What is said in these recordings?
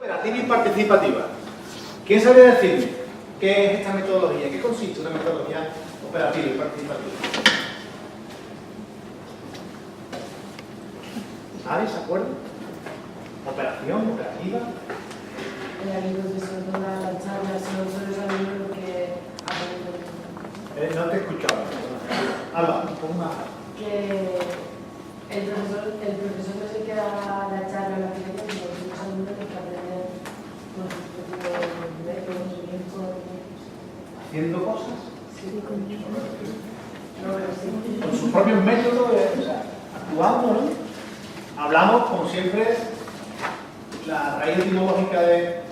Operativa y participativa. ¿Quién sabría decirme qué es esta metodología? ¿Qué consiste una metodología operativa y participativa? ¿Sabes? ¿Se acuerdan? Operación, operativa. La charla, son los alumnos que aprenden. No te he escuchado. Alba, un poco más. Que el profesor no se queda la charla en la clase, sino que los alumnos que aprenden con sus propios métodos, ¿Haciendo cosas? Sí, con Con sus propios métodos, o sea, actuando, ¿no? Hablamos, como siempre, la raíz etimológica de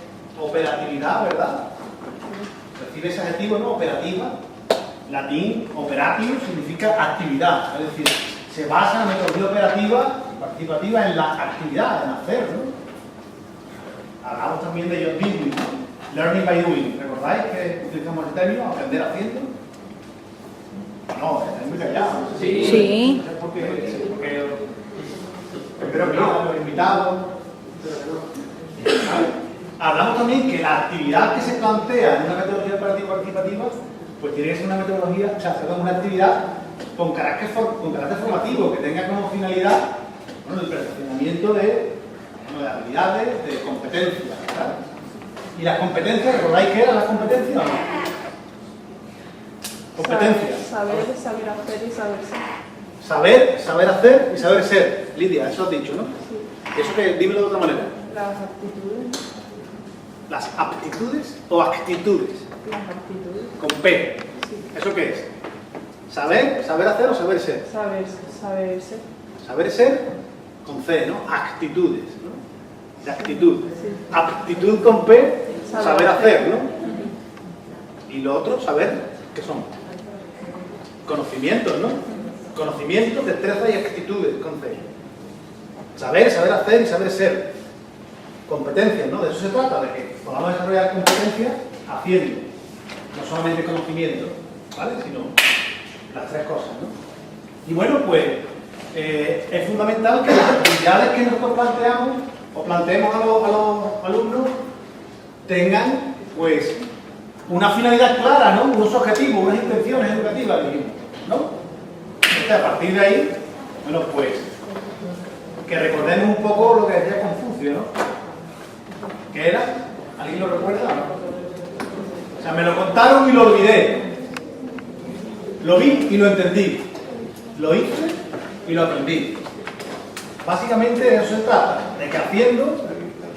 operatividad, ¿verdad? Recibe ese adjetivo, ¿no? Operativa. Latín, operatio, significa actividad. Es decir, se basa en la metodología operativa y participativa en la actividad, en hacer, ¿no? Hablamos también de John Dewey, ¿no? Learning by doing. ¿Recordáis que utilizamos el término aprender haciendo? No, estáis muy callados. Sí. No sé por qué. Espero que los invitados. Hablamos también que la actividad que se plantea en una metodología operativa participativa, pues tiene que ser una metodología, o sea, una actividad con carácter formativo, que tenga como finalidad, bueno, el perfeccionamiento de habilidades, de competencias, ¿verdad? Y las competencias, ¿recordáis qué eran las competencias o no? Competencias. Saber hacer y saber ser. Saber hacer y saber ser. Lidia, eso has dicho, ¿no? Sí. ¿Eso que? Dímelo de otra manera. Las aptitudes. ¿Las aptitudes o actitudes? Las aptitudes. Con P. Sí. ¿Eso qué es? ¿Saber hacer o saber ser? Saber ser. Saber ser con C, ¿no? Actitudes, ¿no? De actitud. Sí. Aptitud con P, saber hacer, ¿no? Uh-huh. Y lo otro, saber, ¿qué son? Conocimientos, ¿no? Conocimientos, destrezas y actitudes con C. Saber hacer y saber ser. Competencias, ¿no? De eso se trata, de que podamos desarrollar competencias haciendo. No solamente conocimiento, ¿vale? Sino las tres cosas, ¿no? Y bueno, pues es fundamental que las actividades que nosotros planteamos o planteemos a los alumnos tengan, pues, una finalidad clara, ¿no? Unos objetivos, unas intenciones educativas, dijimos, ¿no? Entonces, a partir de ahí, bueno, pues, que recordemos un poco lo que decía Confucio, ¿no? ¿Qué era? ¿Alguien lo recuerda? O sea, me lo contaron y lo olvidé. Lo vi y lo entendí. Lo hice y lo aprendí. Básicamente de eso se trata, de que haciendo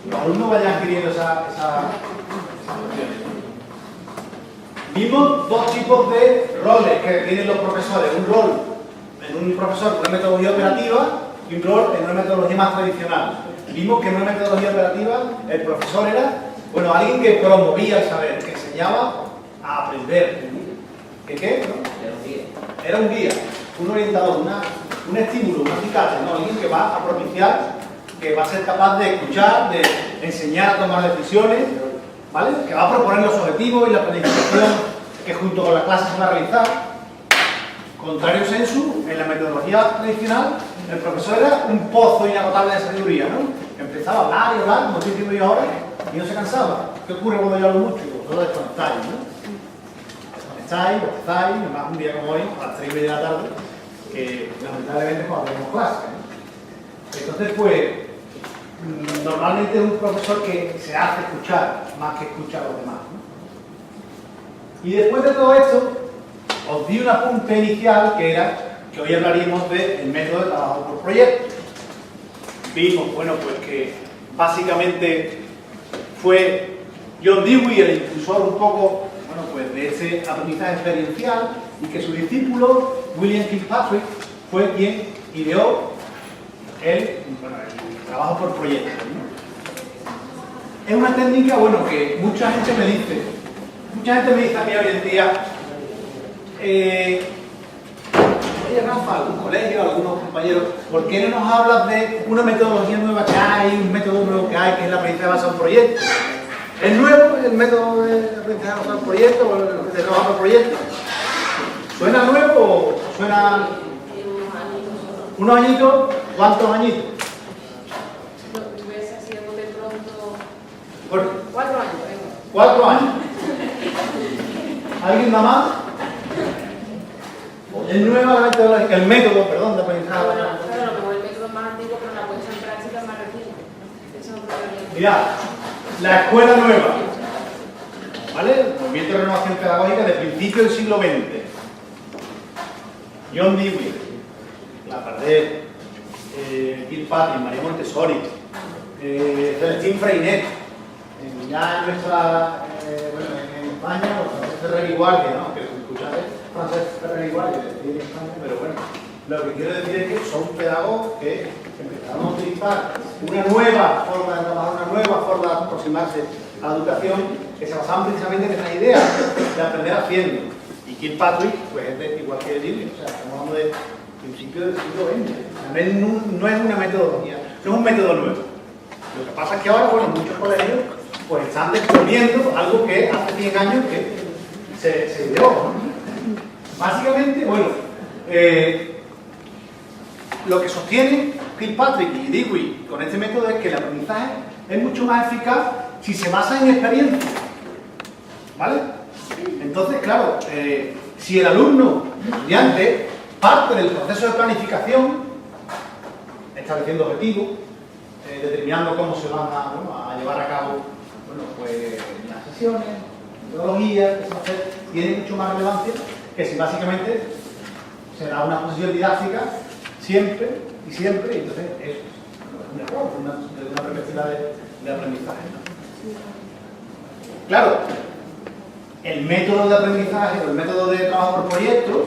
los alumnos vayan adquiriendo esa nociones. Vimos dos tipos de roles que tienen los profesores. Un rol en un profesor con una metodología operativa y un rol en una metodología más tradicional. Vimos que en una metodología operativa el profesor era, bueno, alguien que promovía el saber, que enseñaba a aprender. ¿Qué? ¿No? Era un guía, un orientador, un estímulo, un acicate, ¿no? Alguien que va a propiciar, que va a ser capaz de escuchar, de enseñar a tomar decisiones, ¿vale? Que va a proponer los objetivos y la planificación que junto con la clase se va a realizar. Contrario sensu, en la metodología tradicional, el profesor era un pozo inagotable de sabiduría, ¿no? Empezaba a hablar y hablar, como estoy diciendo yo ahora, y no se cansaba. ¿Qué ocurre cuando yo hablo mucho? Vosotros desconectáis, ¿no? Desconectáis, y más un día como hoy, a las 3:30 de la tarde, que lamentablemente es cuando tenemos clase, ¿no? Entonces, pues, normalmente es un profesor que se hace escuchar, más que escuchar a los demás, ¿no? Y después de todo esto, os di un apunte inicial que era que hoy hablaríamos del método de trabajo por proyecto. Vimos, bueno, pues que básicamente fue John Dewey el impulsor un poco, bueno, pues de ese aprendizaje experiencial y que su discípulo, William Kilpatrick, fue quien ideó el trabajo por proyecto, ¿no? Es una técnica, bueno, que mucha gente me dice a mí hoy en día, oye Rafa, algún colegio, algunos compañeros, ¿por qué no nos hablas de una metodología nueva que hay, un método nuevo que hay, que es la aprendizaje basado en proyectos? ¿Es nuevo el método de aprendizaje basado en proyectos o de trabajo por proyectos? ¿Suena nuevo o suena unos añitos? ¿Cuántos añitos? Fuerte. 4 años, venga. 4 años. ¿Alguien da más? Es nueva la metodología, el método, perdón, de aprendizaje. Bueno, claro, a lo mejor el método más antiguo, pero la puesta en práctica es más reciente. Eso es otro problema. Mirad, la escuela nueva, ¿vale? El movimiento de renovación pedagógica de principio del siglo XX. John Dewey, Clapardet, Kilpatrick, María Montessori, Celestín Freinet, ya en nuestra, bueno, en España, los franceses Ferrer y Guardia, ¿no? Que escucháis francés Ferrer y Guardia, en España, pero bueno, lo que quiero decir es que son pedagogos que empezaron a utilizar una nueva forma de trabajar, una nueva forma de aproximarse a la educación, que se basaban precisamente en esa idea de aprender haciendo. Y Kilpatrick, pues es igual que Dewey, o sea, estamos hablando de principios del siglo XX. O sea, no es una metodología, no es un método nuevo. Lo que pasa es que ahora, bueno, muchos colegios pues están descubriendo algo que hace 100 años que se ideó, ¿no? Básicamente, bueno, lo que sostiene Kilpatrick y Dewey con este método es que el aprendizaje es mucho más eficaz si se basa en experiencia, ¿vale? Entonces, claro, si el alumno, el estudiante, parte del proceso de planificación, estableciendo objetivos, determinando cómo se van a llevar a cabo, bueno, pues las sesiones, metodologías, que se va a hacer, tiene mucho más relevancia que si básicamente se da una posición didáctica siempre, y entonces es un error desde una perspectiva de aprendizaje, ¿no? Claro, el método de aprendizaje, el método de trabajo por proyectos,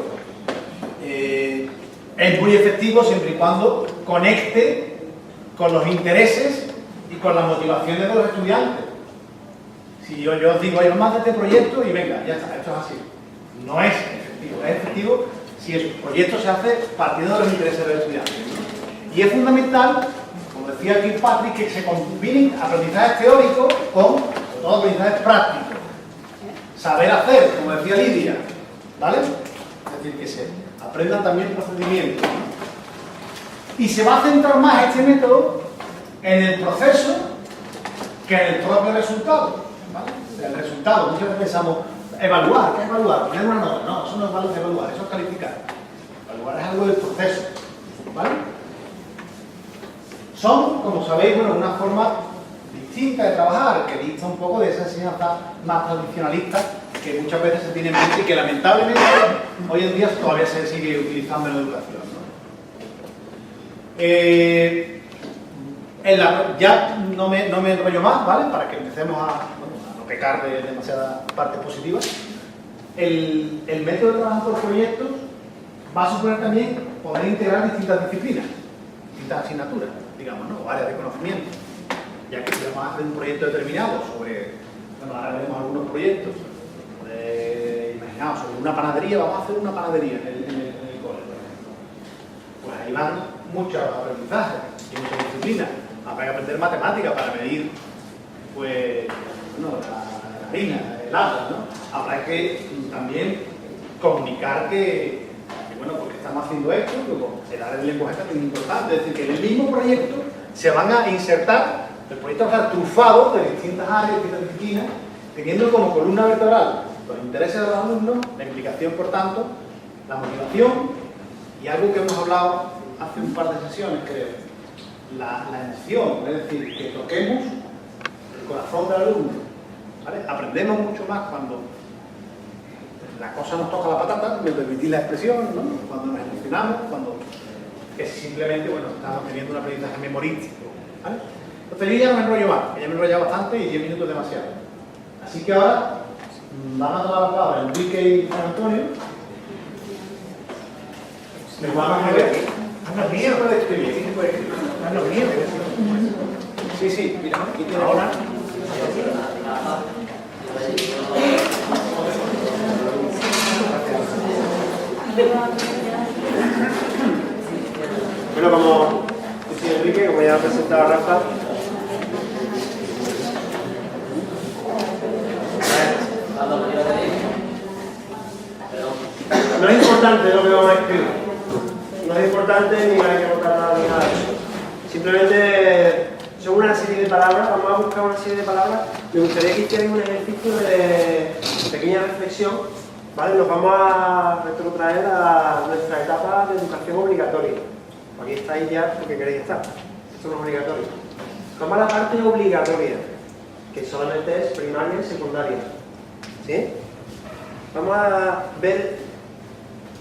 es muy efectivo siempre y cuando conecte con los intereses y con las motivaciones de los estudiantes. Si yo os digo, vamos a hacer este proyecto y venga, ya está, esto es así. No es efectivo, es efectivo si el proyecto se hace partiendo de los intereses de los estudiantes, ¿no? Y es fundamental, como decía Kilpatrick, que se combinen aprendizajes teóricos con todo aprendizajes prácticos. Saber hacer, como decía Lidia, ¿vale? Es decir, que se aprendan también procedimientos, ¿no? Y se va a centrar más este método en el proceso que en el propio resultado, ¿vale? El resultado, muchas veces pensamos, evaluar, ¿qué es evaluar? Poner una nota, no, eso no es valor de evaluar, eso es calificar. Evaluar es algo del proceso, ¿vale? Son, como sabéis, bueno, una forma distinta de trabajar, que dista un poco de esa enseñanza más tradicionalista que muchas veces se tiene en mente y que lamentablemente hoy en día todavía se sigue utilizando en la educación, ¿no? Ya no me enrollo más, ¿vale? Para que empecemos a no pecar de demasiadas partes positivas. El método de trabajo por proyectos va a suponer también poder integrar distintas disciplinas, distintas asignaturas, digamos, ¿no? O áreas de conocimiento. Ya que si vamos a hacer un proyecto determinado sobre, bueno, ahora veremos algunos proyectos, imaginaos, sobre una panadería, vamos a hacer una panadería en el cole, por ejemplo. Pues ahí van muchos aprendizajes y muchas disciplinas. Habrá que aprender matemáticas para medir, pues, bueno, la harina, el agua, ¿no? Habrá que también comunicar que bueno, porque estamos haciendo esto, luego el área del lenguaje también es importante, es decir, que en el mismo proyecto se van a insertar, el proyecto va a estar trufado de distintas áreas, distintas disciplinas, teniendo como columna vertebral los intereses de los alumnos, la implicación, por tanto, la motivación y algo que hemos hablado hace un par de sesiones, creo, la emoción, es decir, que toquemos el corazón del alumno, ¿vale? Aprendemos mucho más cuando la cosa nos toca la patata, me permitís la expresión, ¿no? Cuando nos emocionamos, cuando que simplemente, bueno, estamos teniendo un aprendizaje memorístico, ¿vale? Entonces yo ya no me enrollo más, que ya me he enrollado bastante y 10 minutos demasiado. Así que ahora van a tomar la palabra Enrique y Juan Antonio. Me van a ver. Anda mío, puede escribir, sí puede escribir. Anda mío. Sí, sí, mira, aquí tiene ahora. Bueno, como decía Enrique, como ya ha presentado a Rafa, no es importante lo que vamos a escribir, no es importante ni hay que votar nada ni nada. Simplemente son una serie de palabras, vamos a buscar una serie de palabras. Me gustaría que hicierais un ejercicio de pequeña reflexión, ¿vale? Nos vamos a retrotraer a nuestra etapa de educación obligatoria. Aquí estáis ya porque queréis estar. Esto no es obligatorio. Vamos a la parte obligatoria, que solamente es primaria y secundaria. ¿Sí? Vamos a ver,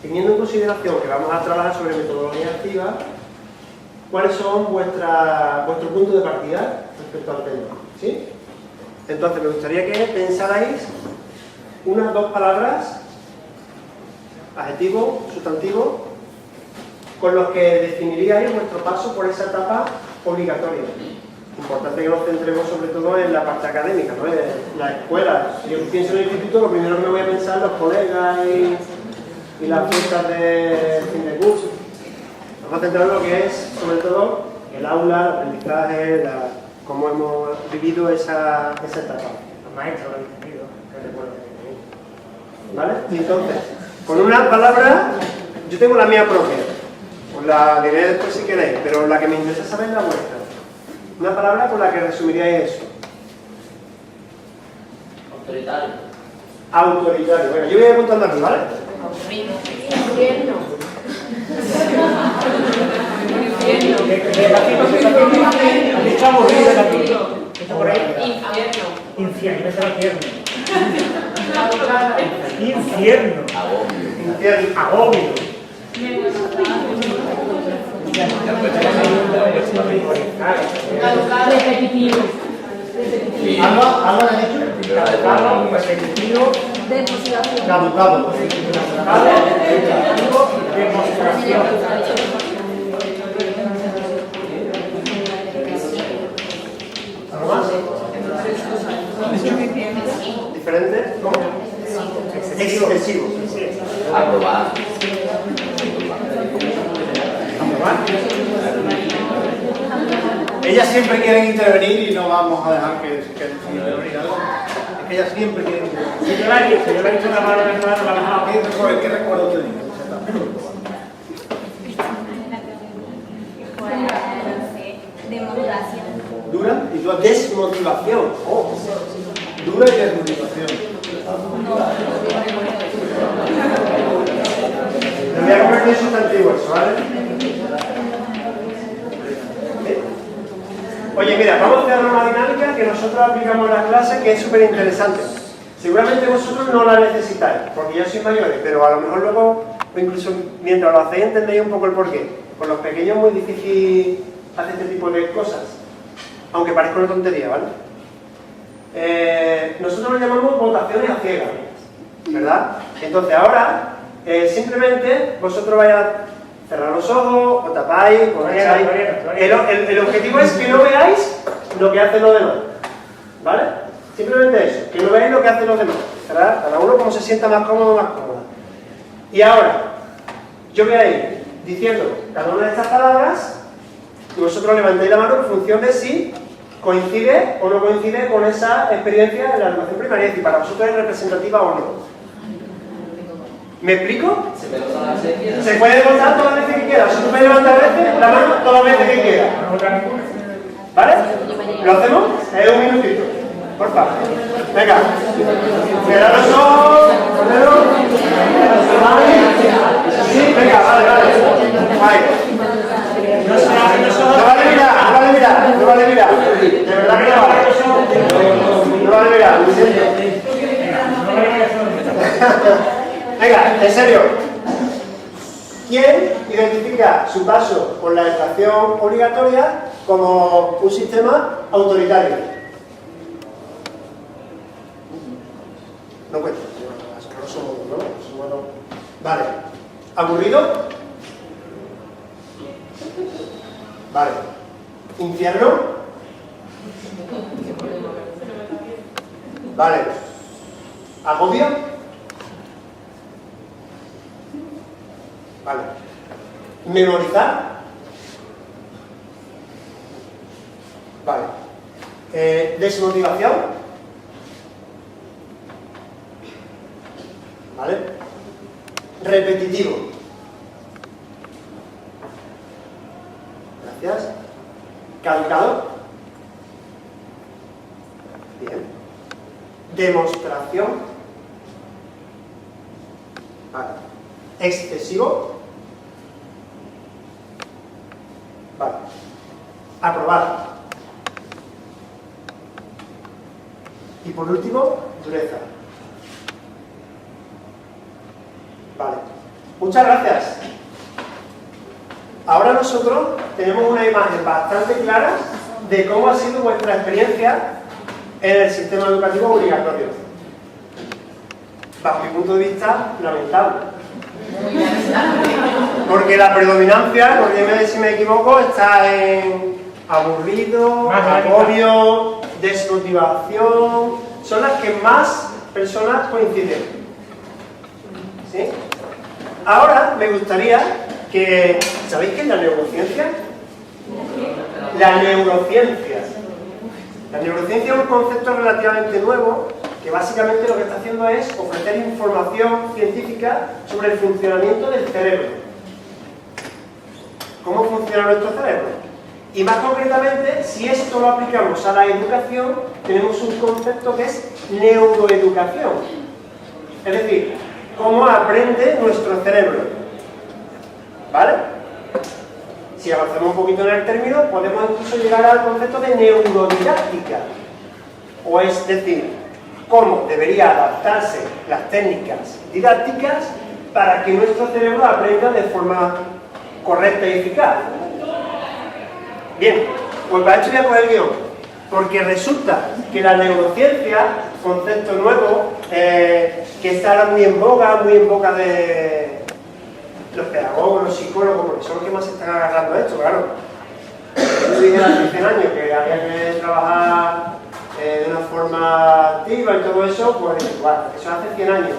teniendo en consideración que vamos a trabajar sobre metodología activa, cuáles son vuestro punto de partida respecto al tema. ¿Sí? Entonces, me gustaría que pensarais unas dos palabras, adjetivo, sustantivo, con los que definiríais vuestro paso por esa etapa obligatoria. Importante que nos centremos sobre todo en la parte académica, ¿no? En la escuela. Si yo pienso en el instituto, lo primero que me voy a pensar es los colegas y las fiestas de fin de curso. Vamos a centrar en lo que es, sobre todo, el aula, el aprendizaje, cómo hemos vivido esa etapa. Los maestros lo han entendido, que recuerdo que ¿Vale? Entonces, con una palabra, yo tengo la mía propia. Os la diré después si queréis, pero la que me interesa saber es la vuestra. Una palabra con la que resumiríais eso. autoritario. Autoritario. Bueno, yo voy apuntando aquí, ¿vale? Infierno. Aquí está aburrido el aquí. ¿Está por ahí? Infierno. Infierno, ese era tierno. Infierno. Infierno. Agobio. Repetitivo. ¿Alba ha dicho? Caducado, repetitivo, Demostración. Caducado. demostración. ¿Algo más? ¿Diferente? ¿Cómo? Excesivo. Aprobar. Ellas siempre quieren intervenir y no vamos a dejar que intervenir algo. Es que ellas siempre quieren intervenir. Si yo le he dicho una mano en la mano, la mano. ¿Qué recuerdo te digo? De modulación. Dura y tú has dicho Desmotivación. Oh. dura y desmotivación. Me voy a convertir en sustantivo eso, ¿vale? Oye, mira, vamos a hacer una dinámica que nosotros aplicamos en la clase que es súper interesante. Seguramente vosotros no la necesitáis, porque ya sois mayores, pero a lo mejor luego, o incluso mientras lo hacéis, entendéis un poco el porqué. Con los pequeños es muy difícil hacer este tipo de cosas, aunque parezca una tontería, ¿vale? Nosotros lo llamamos votaciones a ciegas, ¿verdad? Entonces ahora, simplemente vosotros vais a cerrar los ojos, os tapáis, os echáis. El objetivo es que no veáis lo que hacen los demás, ¿vale? Simplemente eso, que no veáis lo que hacen los demás, ¿verdad? Cada uno como se sienta más cómodo o más cómoda. Y ahora, yo voy a ir diciendo cada una de estas palabras y vosotros levantáis la mano en función de si coincide o no coincide con esa experiencia en la educación primaria, es decir, para vosotros es representativa o no. ¿Me explico? Se puede votar todas las veces que quiera. Si tú puedes levantar veces, la mano todas las veces que quiera. ¿Vale? ¿Lo hacemos? Es un minutito. Por favor. Venga. Cierra los ojos. Sí, venga, vale. Ahí. No vale mirar. De verdad que no vale. No vale mirar. Lo siento. Venga, en serio. ¿Quién identifica su paso por la educación obligatoria como un sistema autoritario? No cuento. ¿No? Vale. ¿Aburrido? Vale. ¿Infierno? Vale. ¿Agobio? Vale. ¿Memorizar? Vale. ¿Desmotivación? Vale. ¿Repetitivo? Gracias. ¿Caducado? demostración, vale, excesivo, vale, aprobar, y por último, dureza. Vale, muchas gracias. Ahora nosotros tenemos una imagen bastante clara de cómo ha sido vuestra experiencia en el sistema educativo obligatorio. Bajo mi punto de vista, lamentable. Porque la predominancia, corrígeme si me equivoco, está en aburrido, agobio, desmotivación. Son las que más personas coinciden. ¿Sí? Ahora me gustaría que... ¿Sabéis qué es la neurociencia? La neurociencia. La neurociencia es un concepto relativamente nuevo que básicamente lo que está haciendo es ofrecer información científica sobre el funcionamiento del cerebro. ¿Cómo funciona nuestro cerebro? Y más concretamente, si esto lo aplicamos a la educación, tenemos un concepto que es neuroeducación. Es decir, cómo aprende nuestro cerebro. ¿Vale? Si avanzamos un poquito en el término, podemos incluso llegar al concepto de neurodidáctica. O es decir, cómo debería adaptarse las técnicas didácticas para que nuestro cerebro aprenda de forma correcta y eficaz. Bien, pues para esto voy a coger el guión, porque resulta que la neurociencia, concepto nuevo, que está ahora muy en boga de los pedagogos, los psicólogos, porque son los que más se están agarrando a esto, claro. Yo dije hace 100 años que había que trabajar de una forma activa y todo eso, pues igual, eso hace 100 años,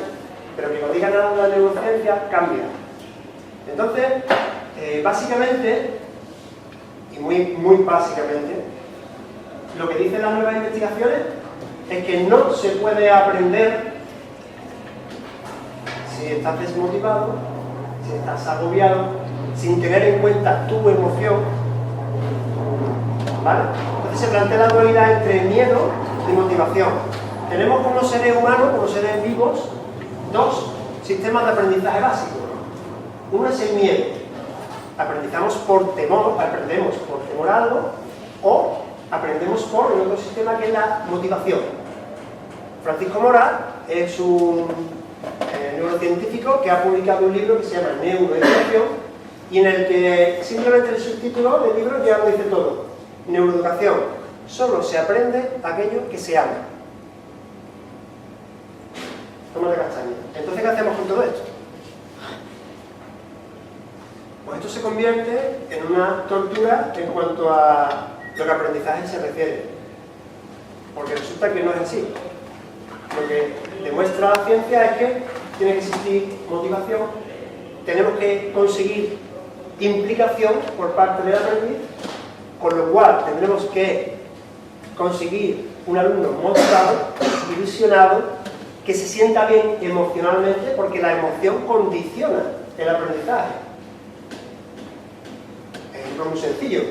pero que lo digan a la neurociencia cambia. Entonces, básicamente, y muy básicamente, lo que dicen las nuevas investigaciones es que no se puede aprender si estás desmotivado, si estás agobiado, sin tener en cuenta tu emoción, ¿vale? Entonces se plantea la dualidad entre miedo y motivación. Tenemos como seres humanos, como seres vivos, dos sistemas de aprendizaje básicos. Uno es el miedo. Aprendemos por temor a algo, o aprendemos por el otro sistema que es la motivación. Francisco Mora es un neurocientífico que ha publicado un libro que se llama Neuroeducación y en el que simplemente el subtítulo del libro ya lo dice todo. Neuroeducación. Solo se aprende aquello que se ama. Toma de castaña. Entonces, ¿qué hacemos con todo esto? Pues esto se convierte en una tortura en cuanto a lo que a aprendizaje se refiere. Porque resulta que no es así. Lo que demuestra la ciencia es que tiene que existir motivación, tenemos que conseguir implicación por parte del aprendiz, con lo cual tendremos que conseguir un alumno motivado, ilusionado, que se sienta bien emocionalmente, porque la emoción condiciona el aprendizaje. Ejemplo muy sencillo.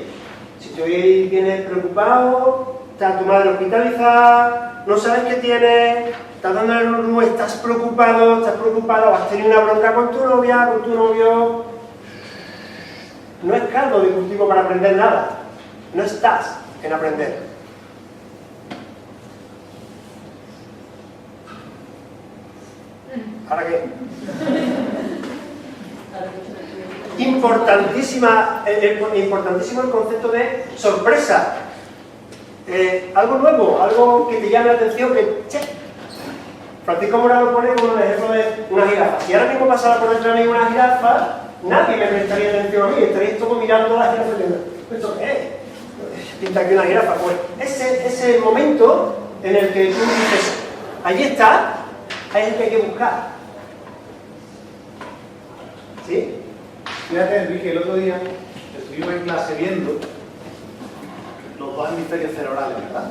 Si tú vienes preocupado, está tu madre hospitalizada, no sabes qué tienes, estás dando el rumbo, estás preocupado, has tenido una bronca con tu novia, con tu novio, no es caldo de cultivo para aprender nada, no estás en aprender. ¿Ahora qué? Importantísimo el concepto de sorpresa. Algo nuevo, algo que te llame la atención, que che. Francisco Mora lo pone como un ejemplo de una jirafa. Si ahora mismo pasara por dentro de mí una jirafa, nadie me prestaría atención a mí, estaréis todos mirando a la jirafa y diciendo, ¿esto qué es? Pinta aquí una jirafa. Pues ese momento en el que tú dices, allí está, es el que hay que buscar. ¿Sí? Fíjate, Enrique, el otro día estuvimos en clase viendo los dos hemisferios cerebrales, ¿verdad?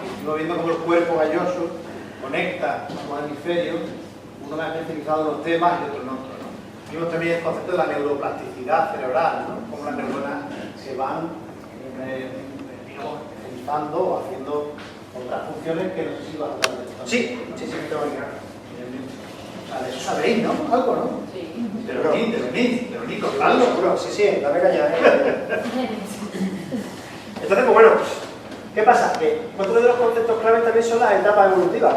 Estuvimos viendo cómo el cuerpo galloso conecta los hemisferios, uno más especializado en los temas y otro en otros, ¿no? Vimos también el concepto de la neuroplasticidad cerebral, ¿no? Cómo las neuronas se van, digamos, pensando o haciendo otras funciones que no sé si vas a hablar de esto. Sí, tengo que ir. O sea, de eso sabéis, ¿no? Algo, ¿no? Sí. Pero ni contarlo. Seguro, sí, dame caña. Entonces, pues bueno, ¿qué pasa? Que otro de los conceptos claves también son las etapas evolutivas.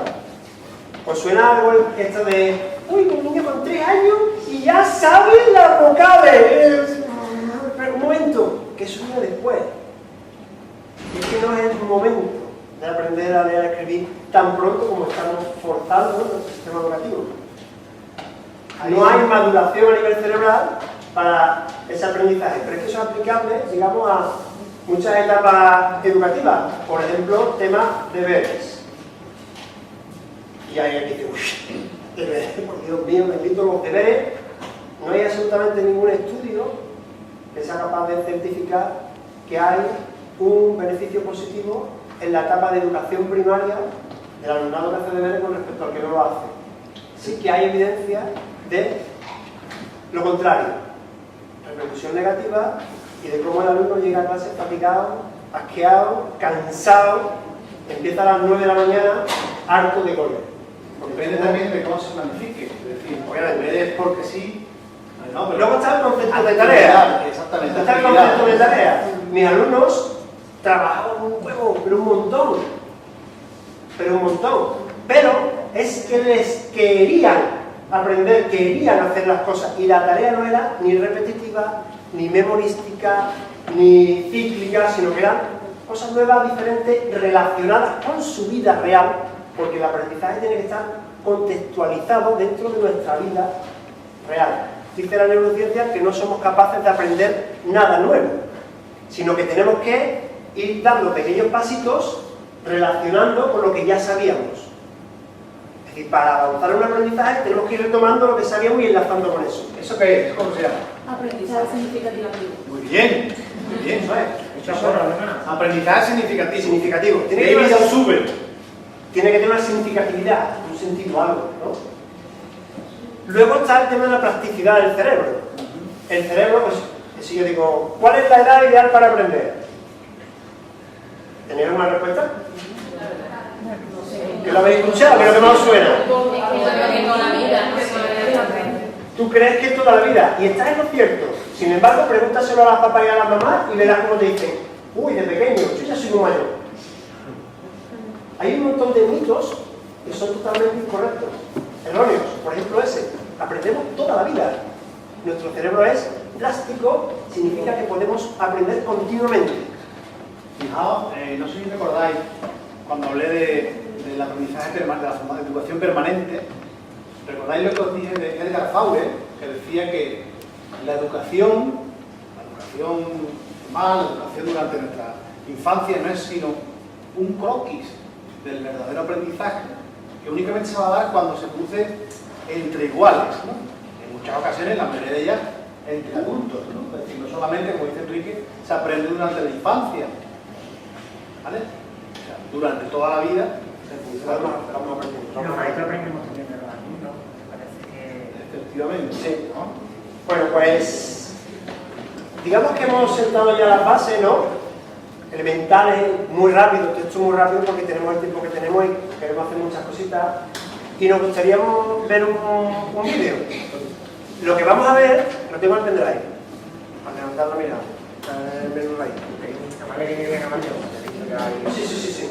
¿Os suena algo esto de, uy, un niño con 3 años y ya sabe las vocales? Pero un momento, que eso viene después. Es que no es el momento de aprender a leer y a escribir tan pronto como estamos forzando en el sistema educativo. No hay maduración a nivel cerebral para ese aprendizaje, pero es que eso es aplicable, digamos, a muchas etapas educativas. Por ejemplo, tema de deberes. Y hay aquí que, uy, deberes, por Dios mío, bendito los deberes. No hay absolutamente ningún estudio que sea capaz de certificar que hay un beneficio positivo en la etapa de educación primaria del alumnado que hace deberes con respecto al que no lo hace. Sí que hay evidencia de lo contrario, repercusión negativa y de cómo el alumno llega a clase fatigado, asqueado, cansado, empieza a las 9 de la mañana harto de correr. Depende también de cómo se planifique. Es decir, obviamente es porque sí. No, pero luego está el concepto de tarea. Exactamente. Está el concepto de tarea. Mis alumnos trabajaban un huevo, pero un montón. Pero es que les querían aprender, querían hacer las cosas y la tarea no era ni repetitiva, ni memorística, ni cíclica, sino que eran cosas nuevas, diferentes, relacionadas con su vida real, porque el aprendizaje tiene que estar contextualizado dentro de nuestra vida real. Dice la neurociencia que no somos capaces de aprender nada nuevo, sino que tenemos que ir dando pequeños pasitos relacionando con lo que ya sabíamos. Es decir, para avanzar en un aprendizaje tenemos que ir retomando lo que sabíamos y enlazando con eso. ¿Eso qué es? ¿Cómo se llama? Aprendizaje significativo. Muy bien, ¿no es? Muchas horas, además. Aprendizaje significativo. Significativo. Tiene que tener una significatividad, un sentido, algo, ¿no? Luego está el tema de la plasticidad del cerebro. El cerebro, pues, si yo digo, ¿cuál es la edad ideal para aprender? ¿Tenéis una respuesta? ¿Que lo habéis escuchado? ¿Que lo que más os suena? Tú crees que es toda la vida, y estás en lo cierto. Sin embargo, pregúntaselo a las papás y a las mamás y verás cómo te dicen, uy, de pequeño, yo ya soy muy mayor. Hay un montón de mitos que son totalmente incorrectos, erróneos. Por ejemplo ese, aprendemos toda la vida. Nuestro cerebro es plástico, significa que podemos aprender continuamente. Fijaos, no sé si recordáis, cuando hablé del aprendizaje permanente, de la educación permanente, ¿recordáis lo que os dije de Edgar Faurer, que decía que la educación formal, la educación durante nuestra infancia no es sino un croquis del verdadero aprendizaje que únicamente se va a dar cuando se produce entre iguales, ¿no? En muchas ocasiones, la mayoría de ellas, entre adultos, ¿no? Es decir, no solamente, como dice Enrique, se aprende durante la infancia, ¿vale? O sea, durante toda la vida se produce la aprendizaje. Los maestros aprendemos también de los alumnos, me parece que... Efectivamente, Sí. ¿no? Bueno, pues digamos que hemos sentado ya las bases, ¿no? Elementales, muy rápido, esto muy rápido porque tenemos el tiempo que tenemos y queremos hacer muchas cositas y nos gustaría ver un vídeo. Lo que vamos a ver, lo tengo en el pendrive, para levantar la mirada, el menú ahí. Sí.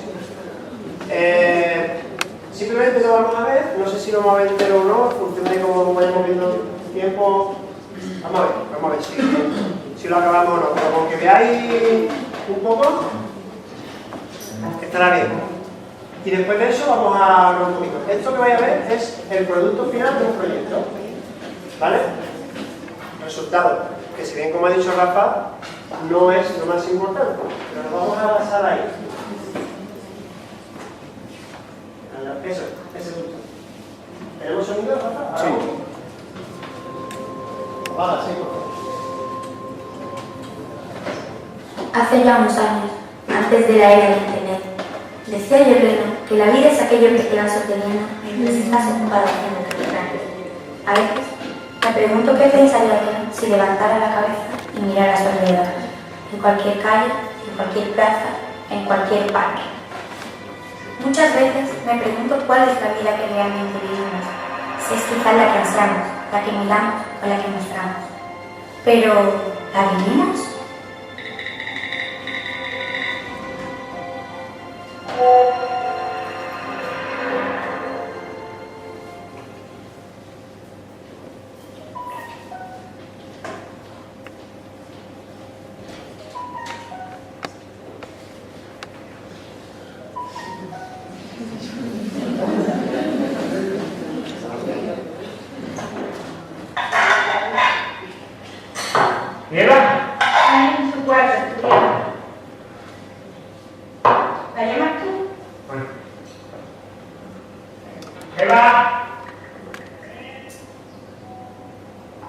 Simplemente lo vamos a ver, no sé si lo vamos a ver entero o no, en función de cómo vayamos viendo el tiempo. Vamos a ver si lo acabamos o no, pero con que veáis un poco, estará bien. Y después de eso vamos a hablar un poquito. Esto que vais a ver es el producto final de un proyecto, ¿vale? Resultado, que si bien como ha dicho Rafa, no es lo más importante, pero nos vamos a basar ahí. Eso, ese es el producto. ¿Tenemos sonido, Rafa? Sí. Apaga, sí, por favor. Hace ya unos años, antes de la era de Internet, decía Yerleno que la vida es aquello que te vas obteniendo mientras estás ocupado haciendo tus planes. A veces, me pregunto qué pensaría yo si levantara la cabeza y mirara a su alrededor, en cualquier calle, en cualquier plaza, en cualquier parque. Muchas veces me pregunto cuál es la vida que realmente vivimos, si es quizá la que ansiamos, la que miramos o la que mostramos. Pero, ¿la vivimos? ¿Eva? Ahí en su cuarto, estudiando. ¿La llamas tú? Bueno. ¡Eva!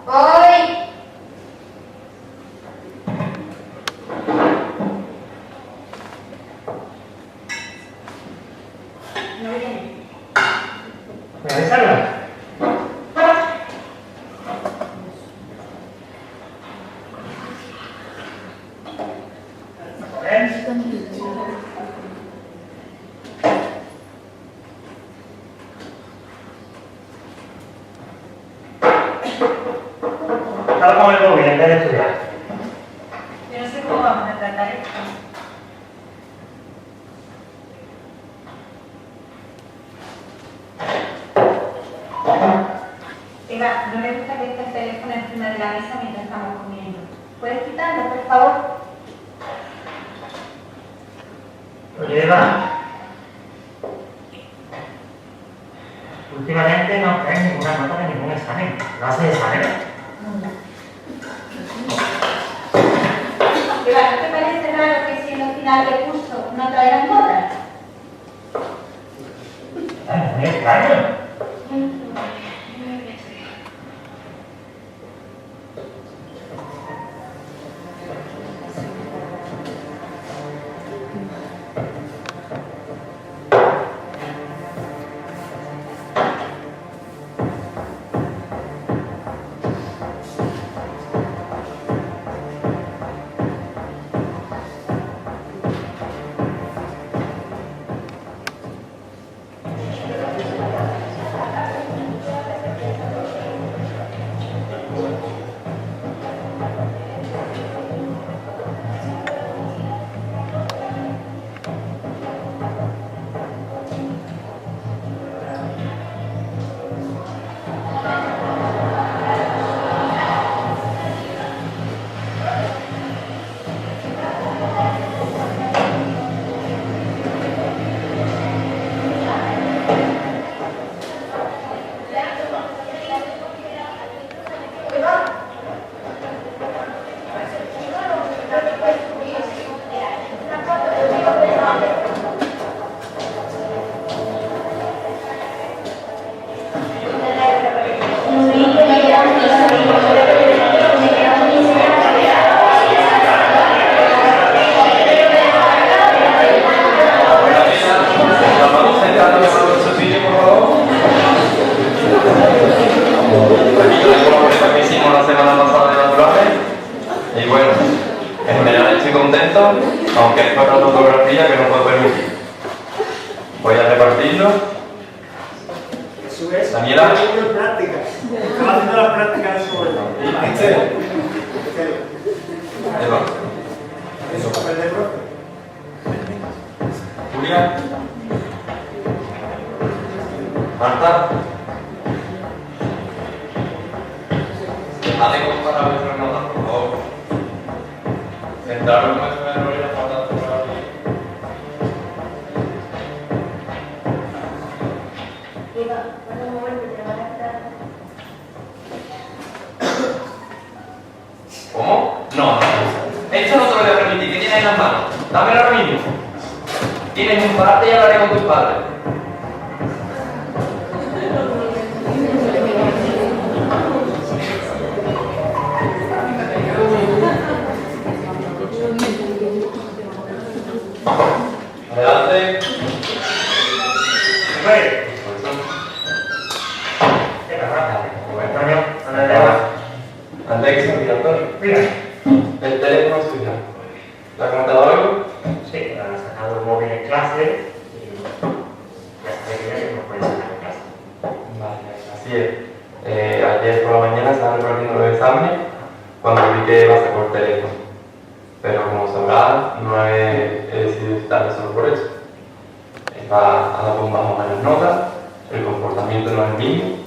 ¡Voy! No viene. ¿Me avisaron? Estaba con el móvil en vez de estudiar. Yo no sé cómo vamos a tratar esto. Eva, no me gusta que esté el teléfono encima de la mesa mientras estamos comiendo. ¿Puedes quitarlo, por favor? Oye, Eva. Últimamente no traes ninguna nota de ningún examen. ¿Lo haces de saber? Eva, ¿no te parece raro que si en el final de curso no traigan notas? Es muy extraño. Aunque hay para la fotografía que no puedo permitir. Voy a repartirlo. Eso es. Daniela. Haciendo prácticas. Estaba haciendo las prácticas en su momento. Eva. Eso, papel de profe. Julia. Marta. Dejad de comparar vuestras notas, por favor. Sentaros con eso de error y las patas por aquí. Eva, cuando me vuelve, te van a estar. ¿Cómo? No. Esto no te lo voy a permitir. ¿Qué tienes en las manos? Dámelo ahora mismo. Tienes un parte y hablaré con tus padres. Adelante. ¿Qué pasa? Antonio, ¿dónde te vas? Alexa, mira, Antonio. Mira. El teléfono es suyo. ¿La has comentado algo? Sí, han sacado el móvil en clase y es. Ayer por la mañana estaba repartiendo los exámenes cuando vi que pasa por teléfono. Pero como sabrás, no he decidido quitarle solo por eso. Ahora pues vamos a las notas, el comportamiento no es el mismo,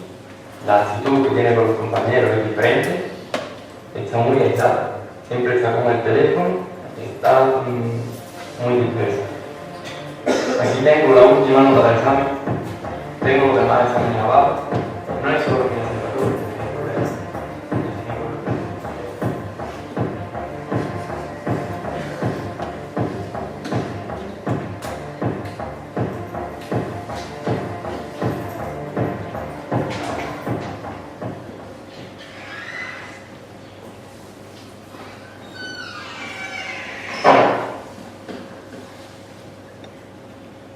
la actitud que tiene con los compañeros es diferente, está muy aislada, siempre está con el teléfono, está muy dispersa. Aquí tengo la última nota del examen, tengo los demás exámenes abajo, no es solo mi asignatura.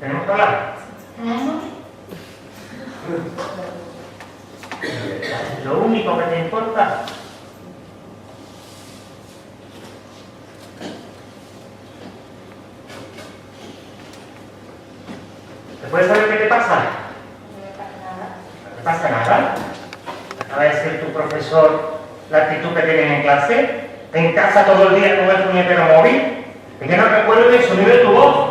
¿Tenemos que hablar? Lo único que te importa. ¿Se puede saber qué te pasa? No me pasa nada. ¿No te pasa nada? ¿Acaba de ser tu profesor la actitud que tienen en clase? ¿En casa todo el día con el puñetero móvil? Es que no recuerdo el sonido de tu voz.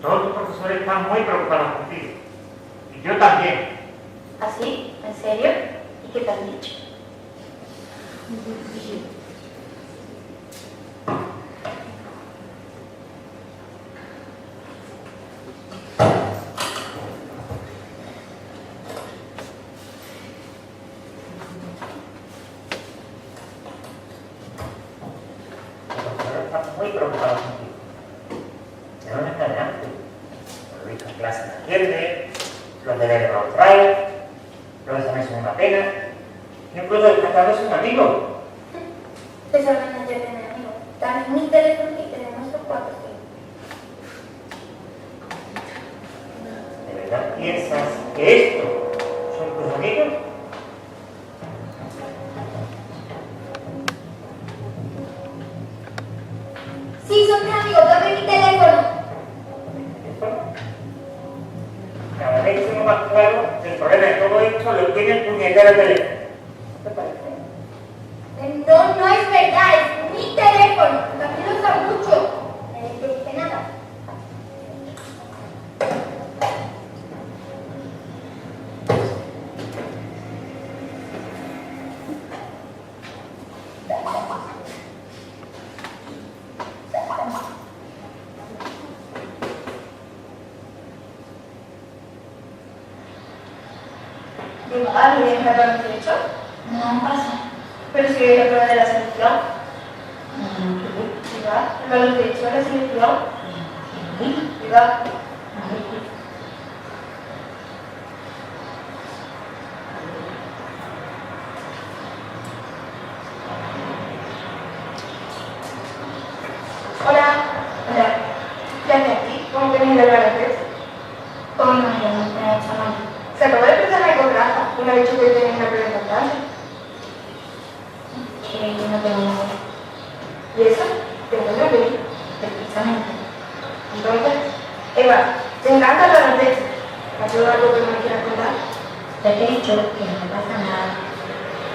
Todos tus profesores están muy preocupados contigo. Y yo también. ¿Así? ¿En serio? ¿Y qué te han dicho? Los profesores están muy preocupados contigo. ¿De dónde están antes? Lo he visto en clase no entiende, los deberes no los trae, los exámenes son una pena, incluso el tratado es un amigo. Eso no me tiene amigo. Dame mi teléfono y te demuestro cuántos tengo. ¿De verdad piensas que estos son tus amigos? Sí, son mis amigos, dame mi teléfono. Cada vez que más claro, el problema de todo esto lo tiene el puñetero teléfono. ¿Qué te parece? No, no es verdad, es mi teléfono. También lo usa mucho. No te dice nada. Digo, ¿y de la prueba de hecho? No pasa. Pero si hay la prueba de la selección. Diga, el valor de hecho de la selección. Diga. Hola. Hola. ¿Qué haces aquí? ¿Cómo tenéis de hablar antes? ¿Cómo no me llamas para el chaval? Se acabó de presentar con Rafa. Uno ha dicho que hoy tenéis una prueba importante. Que yo no tengo nada. ¿Y eso? Te encuentro bien. Precisamente. Entonces, Eva, te encanta hablar de esto. ¿Has hecho algo que no me quieras contar? Te he dicho que no me pasa nada.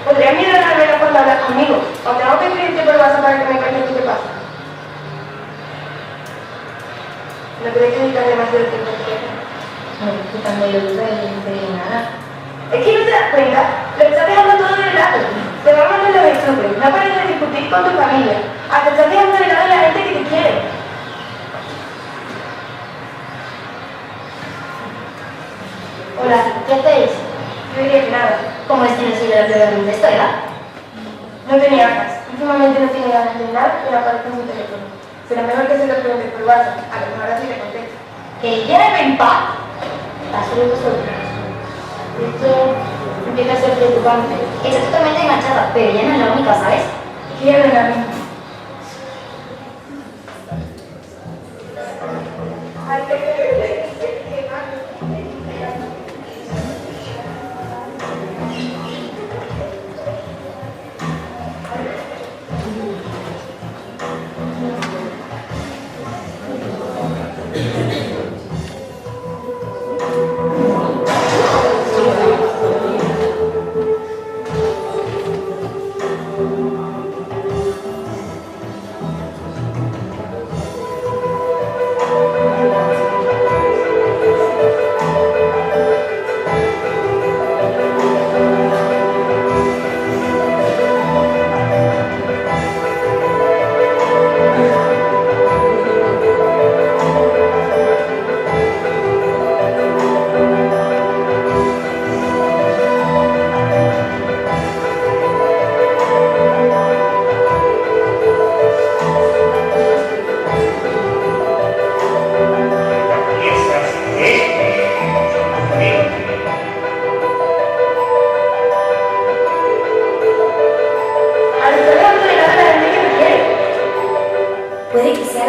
¿Podrías mirar la vela cuando hablas conmigo? ¿O tengo que escribirte por WhatsApp para que me cuentes qué te pasa? ¿No crees que necesitas demasiado tiempo en teléfono? No, tú también lo usas y no te digo nada. Es que no te das cuenta, lo estás dejando todo de lado. Te vas a mandar los exámenes, no pares de discutir con tu familia. Hasta estás dejando de lado a la gente que te quiere. Hola, ¿qué hacéis? Yo diría que nada. ¿Cómo es que no soy de la prueba de esto, Eva? No tenía ganas. Últimamente no tiene ganas de nada y me aparece en mi teléfono. Será mejor que se lo preguntes por WhatsApp. A lo mejor así le contesto. Que llévame en paz. Paso de vosotros. Esto empieza a ser preocupante. Está totalmente enganchada, pero ella no es la única, ¿sabes? Quiero la misma.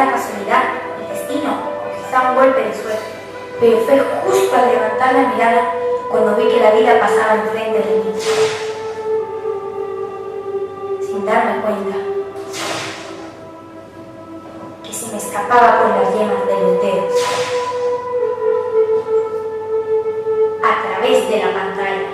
la casualidad, el destino, o quizá un golpe de suerte, pero fue justo al levantar la mirada cuando vi que la vida pasaba enfrente de mí. Sin darme cuenta que se me escapaba por las yemas de los dedos, a través de la pantalla.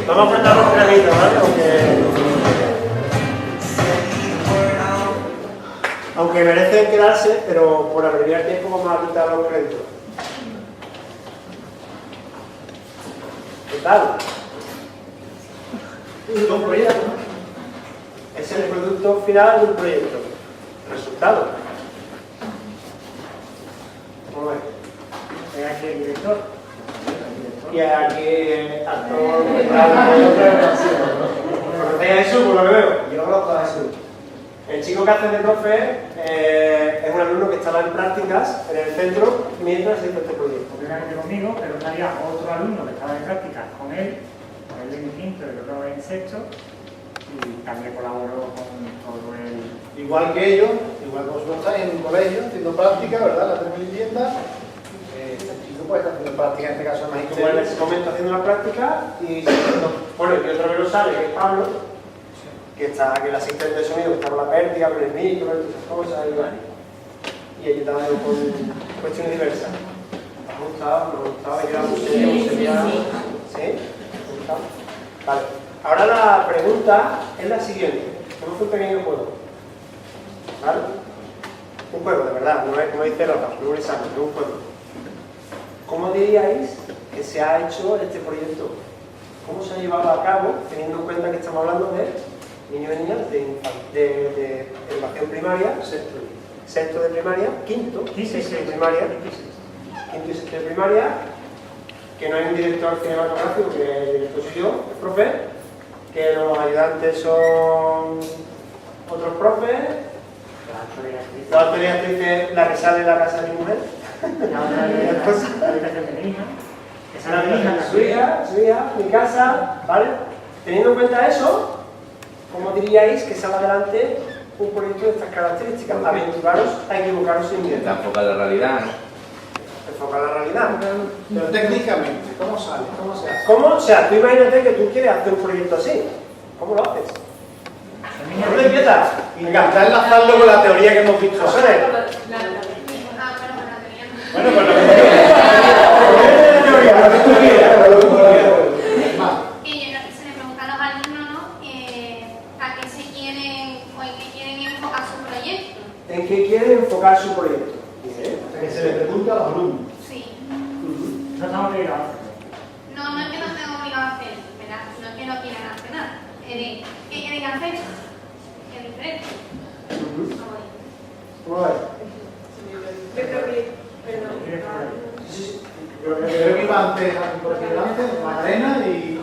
Vamos a apretar los granitos, ¿vale? Aunque merecen quedarse, pero por abreviar tiempo vamos a quitar los créditos. ¿Qué tal? Es un proyecto, ¿no? Es el producto final de un proyecto. Resultado. ¿Cómo ves? Es aquí el director. Y aquí actor, ¿conocéis a Jesús por lo que veo? Yo conozco a Jesús. El chico que hace de profe es un alumno que estaba en prácticas en el centro mientras se hizo este proyecto. Primeramente conmigo, pero estaría otro alumno que estaba en prácticas con él en quinto y otro en sexto, y también colaboró con todo el... Igual que ellos, igual que vosotros estáis en un colegio haciendo práctica, ¿verdad? La tercera vivienda. Pues está haciendo práctica, en este caso México. Igual en ese momento haciendo la práctica y bueno, y otro que no sale, que es Pablo, que está aquí el asistente de sonido, que está con la pértiga, con el micro, y todas esas cosas, y ayudando con cuestiones diversas. ¿Te ha gustado? ¿No ha gustado? ¿Hay algo serio? ¿Sí? ¿Te ha gustado? Vale. Ahora la pregunta es la siguiente. Tenemos un pequeño juego. ¿Vale? Un juego, de verdad, no dice nota, no es un examen, es un juego. ¿Cómo diríais que se ha hecho este proyecto? ¿Cómo se ha llevado a cabo, teniendo en cuenta que estamos hablando de niños y niñas de educación primaria, sexto de primaria, quinto y sexto de primaria, quinto y sexto de primaria, que no hay un director cinematográfico, que el director soy yo, el profe, que los ayudantes son otros profes, la actriz es la que sale en La casa de mi mujer, La otra es la habitación de mi hija. Esa es la hija, Su hija, mi casa, ¿vale? Teniendo en cuenta eso, ¿cómo diríais que sale adelante un proyecto de estas características? Aventuraros a equivocaros sin miedo. Está enfocado en la realidad, ¿no? Enfocar la realidad. Pero técnicamente, ¿cómo sale? ¿Cómo se hace? ¿Cómo? O sea, tú imagínate que tú quieres hacer un proyecto así. ¿Cómo lo haces? ¿Dónde empiezas? Venga, está enlazando con la teoría que hemos visto. José. Bueno, pues lo que tú quieras, lo que tú quieras. Y se le pregunta a los alumnos, ¿no? ¿A qué se quieren o en qué quieren enfocar su proyecto? ¿En qué quieren enfocar su proyecto? O sea, que se le pregunta a los alumnos. Sí. No estamos obligados. No es que no estén obligados a hacer, ¿verdad? No es que no quieran hacer nada. ¿Qué quieren hacer? Es diferente. ¿Cómo ves? Yo creo que, perdón, Sí. Creo que iba antes, por aquí delante, Magdalena y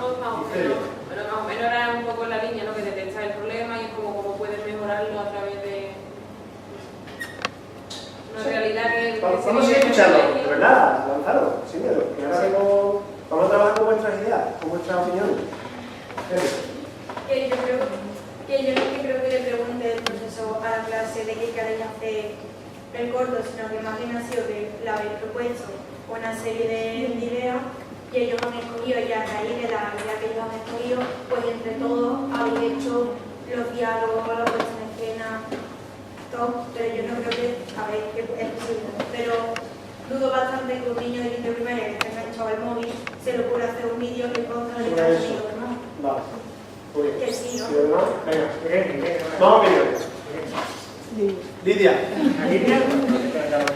Celia. Bueno, más o menos era un poco la línea, ¿no? Que detecta el problema y como cómo puedes mejorarlo a través de una realidad que... Vamos a ir escuchando, de verdad, lanzarlo, sin miedo. Que ahora mismo vamos a trabajar con vuestras ideas, con vuestras opiniones. Yo no creo que le pregunte el profesor a la clase de qué queréis hacer el corto, sino que más bien ha sido que le habéis propuesto una serie de ideas y ellos han escogido, y a raíz de la idea que ellos han escogido, pues entre todos habéis hecho los diálogos, la puesta en escena, todo, pero yo no creo que, a ver, que es posible, pero dudo bastante que un niño de quinto primaria que está enganchado al móvil se le ocurra hacer un vídeo que ponga en Estados Unidos, ¿no? Vale. Muy bien. Que sí, ¿no? ¿Sí o no? Venga, Vamos a opiniones. Lidia.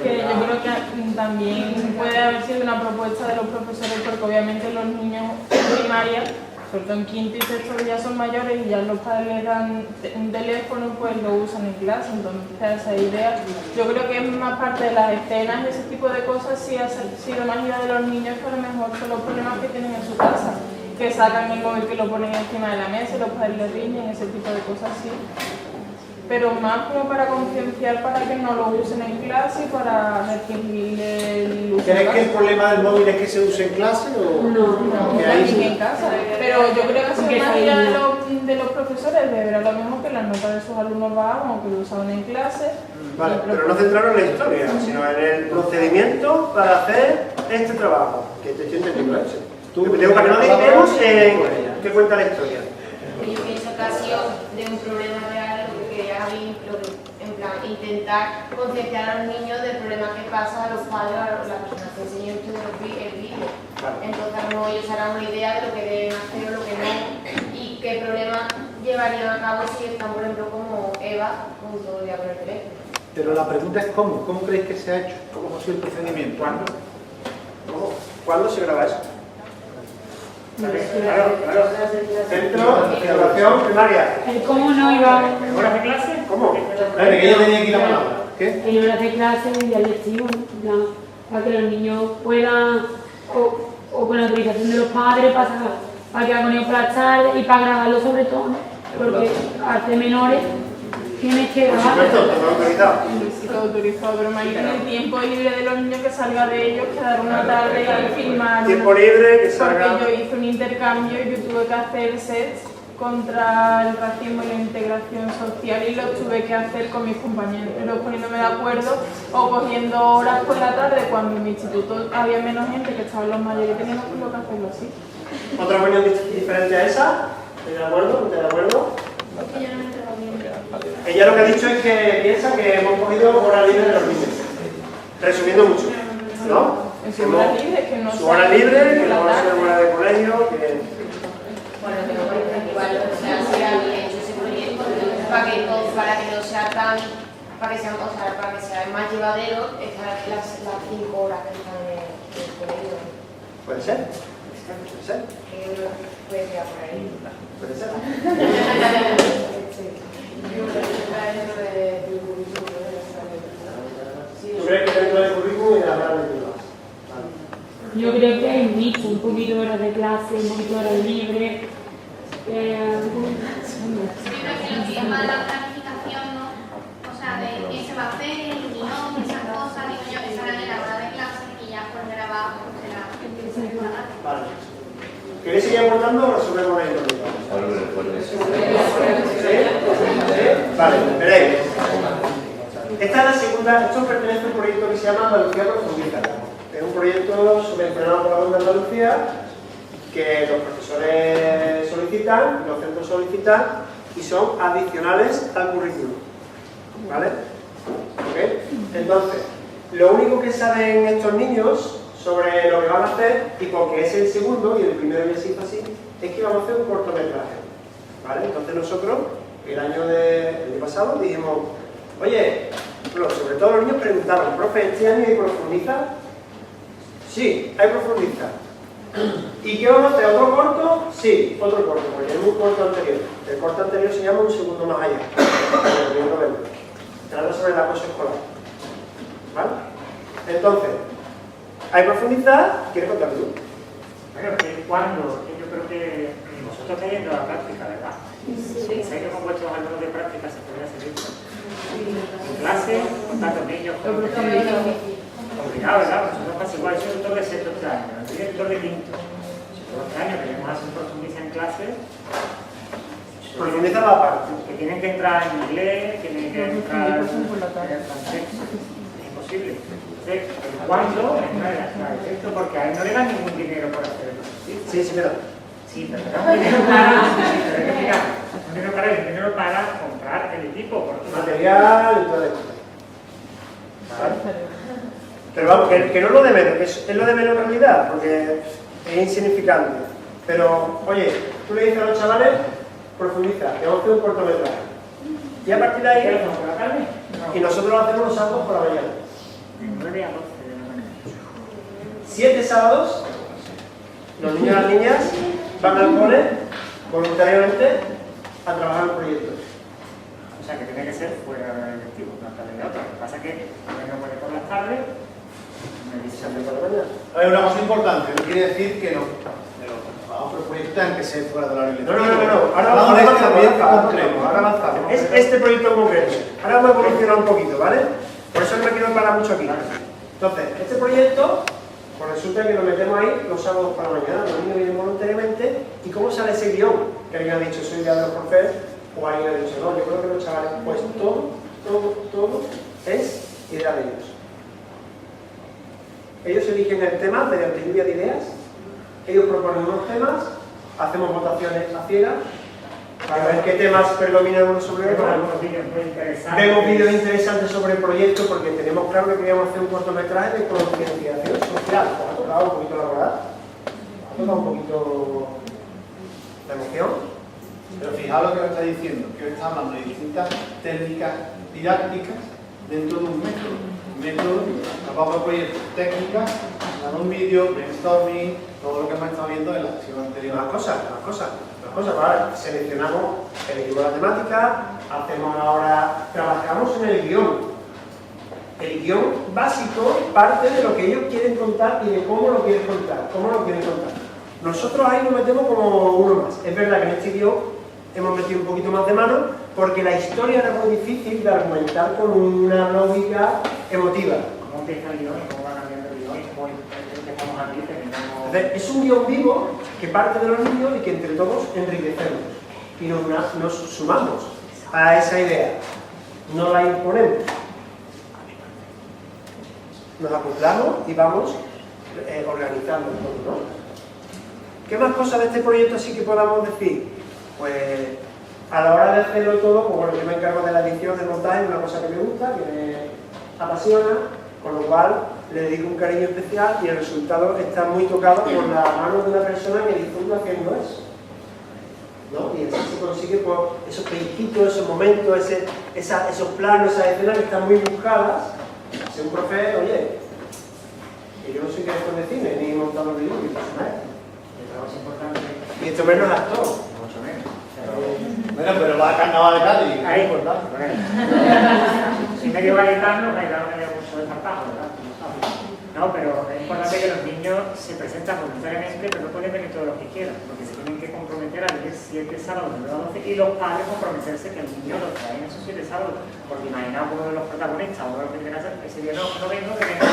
Que yo creo que también puede haber sido una propuesta de los profesores, porque obviamente los niños en primaria, sobre todo en quinto y sexto, que ya son mayores y ya los padres les dan un teléfono, pues lo usan en clase. Entonces esa idea, yo creo que es más parte de las escenas, ese tipo de cosas, sí ha sido más idea de los niños, que a lo mejor son los problemas que tienen en su casa, que sacan el móvil, que lo ponen encima de la mesa y los padres les riñen, ese tipo de cosas sí. Pero más como para concienciar, para que no lo usen en clase y para restringirle el uso. ¿Crees que el problema del móvil es que se use en clase o No, que ahí ni en casa? Pero yo creo que es una idea de los profesores de ver a lo mejor que las notas de sus alumnos bajan o que lo usaban en clase. Vale, pero no centraron en la historia, sino en el procedimiento para hacer este trabajo. Que te estoy entendiendo eso. Para que no digamos qué cuenta la historia. Yo pienso que ha sido de un problema real lo que quería en plan, intentar concienciar a los niños del problema que pasa a los padres, a las personas que enseñan el vídeo. Entonces no, ellos harán una idea de lo que deben hacer o lo que no, y qué problema llevarían a cabo si están, por ejemplo, como Eva, con todo el día con el teléfono. Pero la pregunta es ¿cómo? ¿Cómo creéis que se ha hecho? ¿Cómo ha sido el procedimiento? ¿Cuándo se graba eso? Claro. Centro de educación primaria. ¿Cómo no iba? ¿En horas de clase? ¿Cómo? Espera, que ella tenía aquí la palabra. ¿Qué? En horas de clase y al lectivo, para que los niños puedan, o con la autorización de los padres, para que hagan ellos por la tarde y para grabarlo sobre todo, ¿no? Porque hace menores tienes que Por grabar. supuesto, todo autorizado. Sí, todo autorizado, pero imagínate el tiempo libre de los niños que salga de ellos, quedar una tarde y filmar. Tiempo libre, que salga. Porque yo hice un intercambio y yo tuve que hacer sets contra el racismo y la integración social y los tuve que hacer con mis compañeros, poniéndome de acuerdo o cogiendo horas por la tarde cuando en mi instituto había menos gente, que estaban los mayores, teníamos que hacerlo así. ¿Otra opinión diferente a esa? ¿Estás de acuerdo? ¿No estás de acuerdo? Ella lo que ha dicho es que piensa que hemos cogido hora libre de los niños. Resumiendo mucho, ¿no? En su hora libre, que no su hora libre, que no va a ser hora de colegio, que... Bueno, pero igual, o sea, si alguien hecho ese proyecto, para que no sea tan, para que sea más llevadero, estar las 5 horas que están en el colegio. ¿Puede ser? ¿Puede ser? Puede ser por ahí. ¿Puede ser? ¿Tú crees que dentro del currículum y de las grandes privadas? Yo creo que hay mucho, un poquito de horas de clase, un poquito de horas libre. Yo creo que el tema de la planificación, ¿no? O sea, de qué se va a hacer, el guión, esas cosas, digo yo, que salgan en la hora de Vale. ¿Queréis seguir aportando o resolvemos la incógnita? Vale, veréis. Esta es la segunda, esto pertenece a un proyecto que se llama Andalucía Profundiza. Es un proyecto subvencionado por la Junta de Andalucía que los profesores solicitan, los centros solicitan y son adicionales al currículum. ¿Vale? ¿Ok? Entonces, lo único que saben estos niños sobre lo que van a hacer, y porque es el segundo y el primero ya se hizo así, es que vamos a hacer un cortometraje. ¿Vale? Entonces nosotros, el año pasado, dijimos, oye, sobre todo los niños preguntaron, profe, ¿este año hay Profundiza? Sí, hay Profundiza. ¿Y qué vamos a hacer? ¿Otro corto? Sí, otro corto, porque tenemos un corto anterior. El corto anterior se llama Un segundo más allá. Trata sobre el acoso escolar. ¿Vale? Entonces, hay Profundizar, ¿quieres contar tú? Bueno, que cuando, yo creo que vosotros estáis yendo a la práctica, ¿verdad? Sí. ¿Sabéis que con vuestros alumnos de práctica se podría hacer esto? En clase, con tantos niños, complicado, ¿verdad? Nosotros pasa igual, yo soy doctor de sexto año, soy director de quinto. Sexto año, queremos hacer un Profundiza en clase. Profundiza la parte. Que tienen que entrar en inglés, tienen que entrar en francés. Es imposible. Entonces, ¿cuándo entrar en la clase de texto? Porque a él no le dan ningún dinero por hacer el Profundiza. Sí, pero... Sí, pero dan dinero para... un dinero para el dinero para comprar el equipo. Material y todo esto. ¿Vale? Pero vamos, que no es lo de menos, es lo de menos en realidad, porque es insignificante. Pero, oye, tú le dices a los chavales, profundiza, que vamos a hacer un cortometraje. Y a partir de ahí, y nosotros lo hacemos los sábados por la mañana. De 9 a 12 de la mañana. 7 sábados, los niños y las niñas van al cole voluntariamente a trabajar en el proyecto. O sea, que tiene que ser fuera del lectivo, una tarde de otra. Lo que pasa es que a mí no puede por las tardes. Hay una cosa importante, no quiere decir que no. Vamos por proyectos tengan que ser fuera del horario lectivo. No. Ahora avanzamos. Es este proyecto en concreto. Ahora vamos a evolucionar un poquito, ¿vale? Por eso no me quiero parar mucho aquí. Entonces, este proyecto, pues resulta que nos metemos ahí los sábados para la mañana, los niños vienen voluntariamente, y cómo sale ese guión que alguien ha dicho, soy idea de los profes, o alguien ha dicho, no, yo creo que los chavales, pues todo es idea de ellos. Ellos eligen el tema mediante lluvia de ideas, ellos proponen unos temas, hacemos votaciones a ciegas para ver qué temas predominan uno sobre otro. Vemos vídeos interesantes sobre el proyecto porque tenemos claro que queríamos hacer un cortometraje de concienciación social. Ha tocado un poquito la verdad, ha tocado un poquito la emoción. Pero fijaos lo que os está diciendo, que os está hablando de distintas técnicas didácticas dentro de un método. Método, vamos a proyectos, técnicas, un vídeo, brainstorming, todo lo que hemos estado viendo en la sesión anterior. Las cosas, ¿vale? Seleccionamos el equipo de la temática, trabajamos en el guión. El guión básico parte de lo que ellos quieren contar y de cómo lo quieren contar, Nosotros ahí nos metemos como uno más. Es verdad que en este guión hemos metido un poquito más de mano porque la historia era muy difícil de argumentar con una lógica emotiva. ¿Cómo empieza el guión? ¿Cómo va cambiando el guión? ¿Cómo empezamos aquí? Entonces, es un guión vivo que parte de los niños y que entre todos enriquecemos y nos sumamos a esa idea, no la imponemos. Nos acoplamos y vamos organizando todo, ¿no? ¿Qué más cosas de este proyecto así que podamos decir? Pues a la hora de hacerlo todo, pues bueno, yo me encargo de la edición, del montaje, una cosa que me gusta, que me apasiona, con lo cual le dedico un cariño especial y el resultado está muy tocado por la mano de una persona que disfruta haciendo eso, ¿no? Y así se consigue pues, esos pellizquitos, esos momentos, esos planos, esas escenas que están muy buscadas. Ser un profe, oye, que yo no soy director de cine, ni montador de vídeo, ni personaje. Y esto menos actor. Mucho menos. Bueno, pero va a carnaval de Cádiz. Ahí, importante. Si medio gaditano, me da mucho desparpajo, ¿verdad? No, pero es importante que los niños se presentan voluntariamente, pero no pueden venir todos los que quieran, porque se tienen que comprometer a venir 7 sábados de 9 a 12 y los padres comprometerse que el niño los traen esos 7 sábados. Porque imaginaos uno de los protagonistas, uno de los que quieren hacer, ese día no vengo, que venga.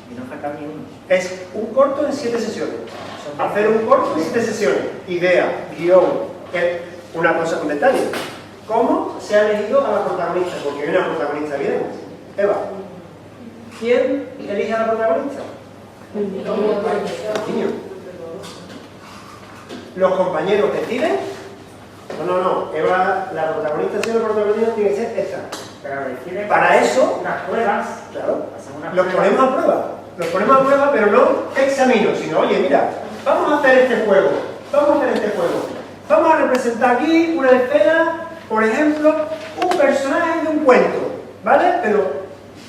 Y no sacar ni uno. Es un corto en 7 sesiones. Hacer un corto en 7 sesiones. Idea, guión, una cosa con detalle. ¿Cómo se ha elegido a la protagonista? Porque hay una protagonista evidente. Eva, ¿quién elige a la protagonista? El niño. ¿Los compañeros deciden? No. Eva, la protagonista, si la protagonista tiene que ser esa. Pero deciden Para eso, unas pruebas. claro, Unas los ponemos a prueba. Los ponemos a prueba, pero no examino, sino, oye, mira, vamos a hacer este juego. Vamos a representar aquí una escena, por ejemplo, un personaje de un cuento, ¿vale? Pero,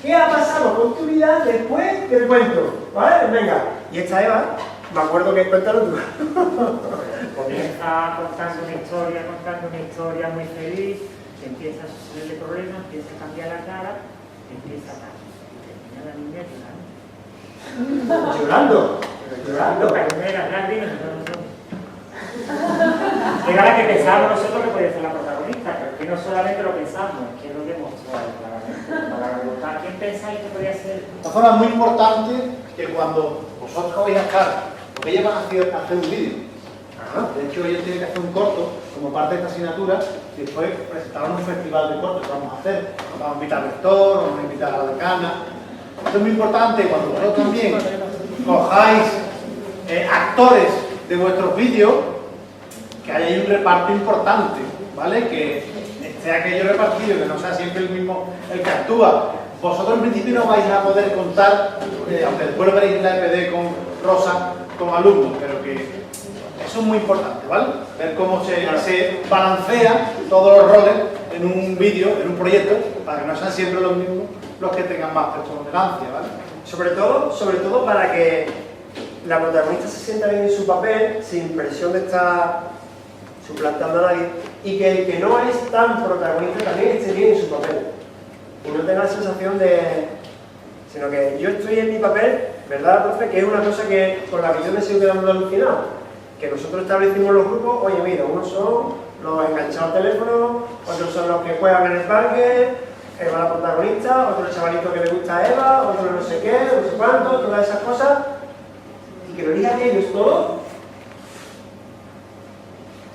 ¿qué ha pasado con tu vida después del cuento? ¿Vale? Venga. Y esta Eva, me acuerdo que cuéntalo tú. Comienza contando una historia muy feliz, empieza a sucederle problemas, empieza a cambiar la cara, empieza a termina la niña llorando. Llorando. Las lágrimas, era la que pensábamos nosotros que podía ser la protagonista, pero que no solamente lo pensamos, es que lo demostró claramente. Para preguntar quién pensáis que podía ser. De todas formas, es muy importante que cuando vosotros vais a estar, porque ellos van a hacer un vídeo. De hecho, ellos tienen que hacer un corto como parte de esta asignatura y después presentar un festival de cortos que vamos a hacer. Vamos a invitar al rector, vamos a invitar a la decana. Esto es muy importante cuando vosotros también cojáis actores de vuestros vídeos, que haya ahí un reparto importante, ¿vale? Que esté aquello repartido, que no sea siempre el mismo el que actúa. Vosotros en principio no vais a poder contar, aunque después veréis la EPD con Rosa como alumnos, pero que eso es muy importante, ¿vale? Ver cómo se balancea todos los roles en un vídeo, en un proyecto, para que no sean siempre los mismos los que tengan más preponderancia, ¿vale? Sobre todo para que la protagonista se sienta bien en su papel, sin presión de estar suplantando a nadie, y que el que no es tan protagonista también esté bien en su papel. Y no tenga la sensación de... sino que yo estoy en mi papel, ¿verdad, profe? Que es una cosa con la que yo me sigo quedando alucinado. Que nosotros establecimos los grupos, oye, mira, unos son los enganchados al teléfono, otros son los que juegan en el parque, Eva la protagonista, otro chavalito que le gusta a Eva, otro no sé qué, no sé cuánto, todas esas cosas, y que lo elijan ellos todos.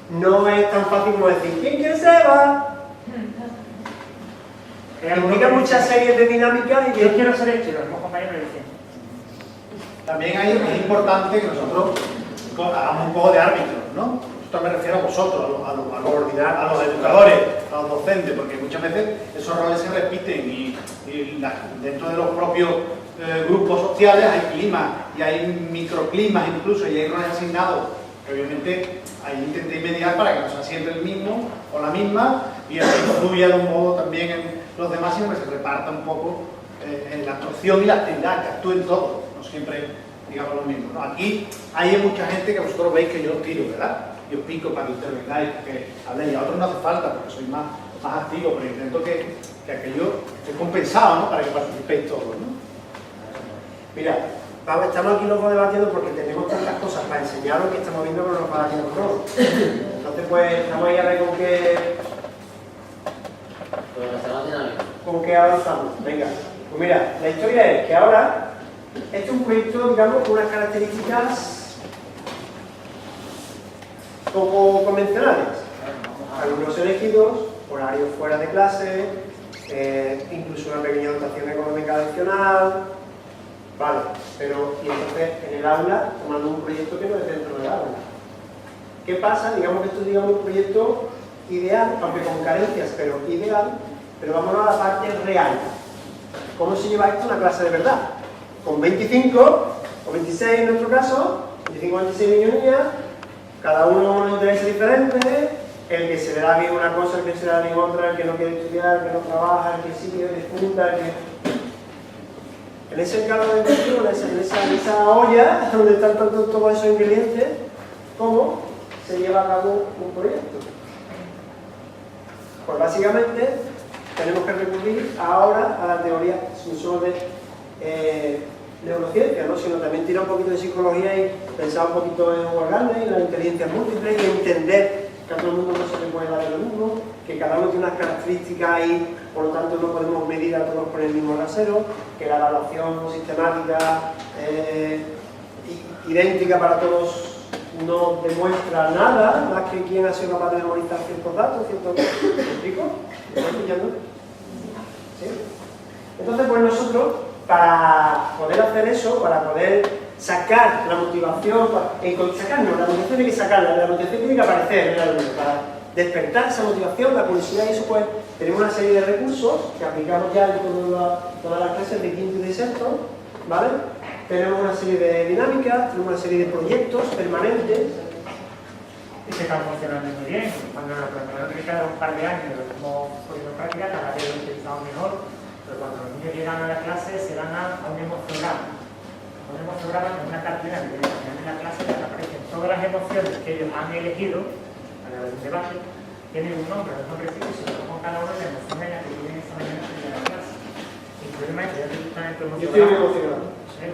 No es tan fácil como decir, ¿quién quiere ser Eva? Implica muchas series de dinámicas y que yo quiero ser esto, y los mismos compañeros me dicen. También es importante que nosotros hagamos un poco de árbitros, ¿no? Esto me refiero a vosotros, a los educadores, a los docentes, porque muchas veces esos roles se repiten y dentro de los propios grupos sociales hay climas y hay microclimas incluso y hay roles asignados que obviamente ahí intentéis mediar para que no sea siempre el mismo o la misma y así fluya de un modo también en los demás, sino que se reparta un poco en la actuación y la actividad, que actúen todos, no siempre digamos lo mismo, ¿no? Aquí hay mucha gente que vosotros veis que yo os tiro, ¿verdad? Yo os pico para que intervengáis, que habléis, a otros no hace falta porque soy más activo, pero intento que aquello esté compensado, ¿no? Para que participéis todos, ¿no? Mira, estamos aquí luego debatiendo porque tenemos tantas cosas para enseñaros que estamos viendo que no nos va a dar tiempo todo. Entonces pues estamos ahí a ver con qué avanzamos. Venga, pues mira, la historia es que ahora este es un proyecto, digamos, con unas características poco convencionales. Alumnos elegidos, horarios fuera de clase, incluso una pequeña dotación económica adicional. Vale, pero y entonces en el aula tomando un proyecto que no es dentro del aula. ¿Qué pasa? Digamos que esto es un proyecto ideal, aunque con carencias, pero ideal, pero vámonos a la parte real. ¿Cómo se lleva esto a una clase de verdad? Con 25 o 26 en nuestro caso, 25 o 26 niños y niñas, cada uno con un interés diferente, el que se le da bien una cosa, el que se le da bien otra, el que no quiere estudiar, el que no trabaja, el que sí quiere disfrutar, el que... En ese caldo de cultivo, en esa olla donde están todos esos ingredientes, ¿cómo se lleva a cabo un proyecto? Pues básicamente tenemos que recurrir ahora a la teoría no solo de neurociencia, ¿no? Sino también tirar un poquito de psicología y pensar un poquito en organes, en las inteligencias múltiples y entender que a todo el mundo no se le puede dar lo mismo. que cada uno tiene unas características y por lo tanto no podemos medir a todos con el mismo rasero, que la evaluación sistemática idéntica para todos no demuestra nada más que quién ha sido capaz de memorizar ciertos datos, ciertos... ¿Me explico? ¿Me estás escuchando? ¿Sí? Entonces, pues nosotros, para poder hacer eso, para poder sacar la motivación, sacarnos, la motivación tiene que sacarla, la motivación tiene que aparecer realmente, para despertar esa motivación, la curiosidad y eso, pues tenemos una serie de recursos que aplicamos ya en todas las clases de quinto y de sexto, ¿vale? Tenemos una serie de dinámicas, tenemos una serie de proyectos permanentes. Y que están funcionando muy bien. Cuando lo primero que cada un par de años lo hemos podido practicar, cada vez lo he utilizado mejor, pero cuando los niños llegan a la clase se dan a un emociograma. Un emociograma es una cartulina que en la clase que aparecen todas las emociones que ellos han elegido para el debate, tienen un nombre, los nombrecitos, y se lo pongo cada uno de las emociones que tienen esa mañana en la clase. Y el problema es que yo estoy justamente emocionado. Sí.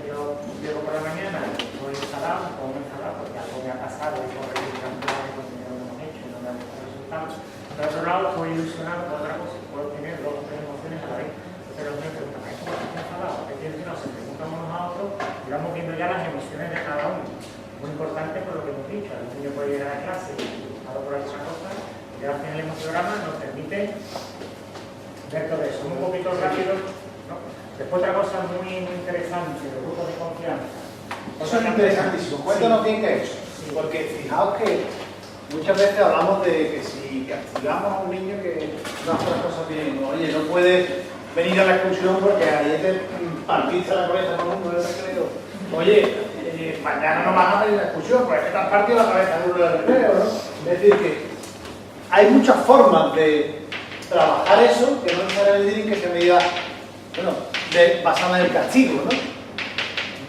Yo llego por la mañana, voy ensalado, como ensalada, porque algo me ha pasado y por el campo de contenido que hemos hecho y no me han gustado los resultados. Por otro lado, estoy ilusionado por otra cosa, puedo tener dos o tres emociones a la vez. Entonces los niños preguntan, ¿cómo estás enfadado? ¿Qué tienes que no? Se preguntan unos a otros y vamos viendo ya las emociones de cada uno. Muy importante por lo que hemos dicho, el niño puede llegar a clase y preocupado por alguna cosa, y al final el emociograma nos permite ver todo eso. Un poquito rápido, ¿no? Después otra cosa muy interesante, los grupos de confianza. Eso es interesantísimo. Cuéntanos bien qué es eso. Porque fijaos que muchas veces hablamos de que si castigamos a un niño que no hace las cosas bien, oye, no puede venir a la excursión porque ayer te partiste la cabeza con uno del recreo. Oye, mañana no vas a venir a la excursión porque es que te has partido la cabeza en uno del recreo, ¿no? Es decir, que hay muchas formas de trabajar eso que no necesariamente tienen que se me diga, bueno, basada en el castigo, ¿no?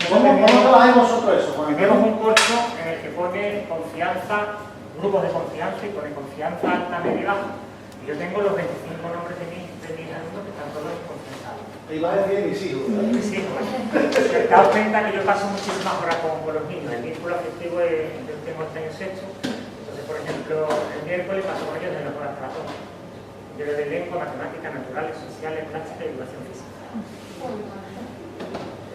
¿Cómo trabajáis vosotros eso, Juan? Tenemos un curso en el que pone confianza, grupos de confianza y pone confianza alta, media y baja. Y yo tengo los 25 nombres de mis alumnos que están todos confianzados. Y vas a decir mis hijos, ¿verdad? Mis hijos. Te das cuenta que yo paso muchísimas horas con los niños. El vínculo afectivo yo tengo este año sexto. Entonces, por ejemplo, el miércoles paso con ellos de las horas para todos. Yo les doy lengua, matemáticas, naturales, sociales, plástica y educación física.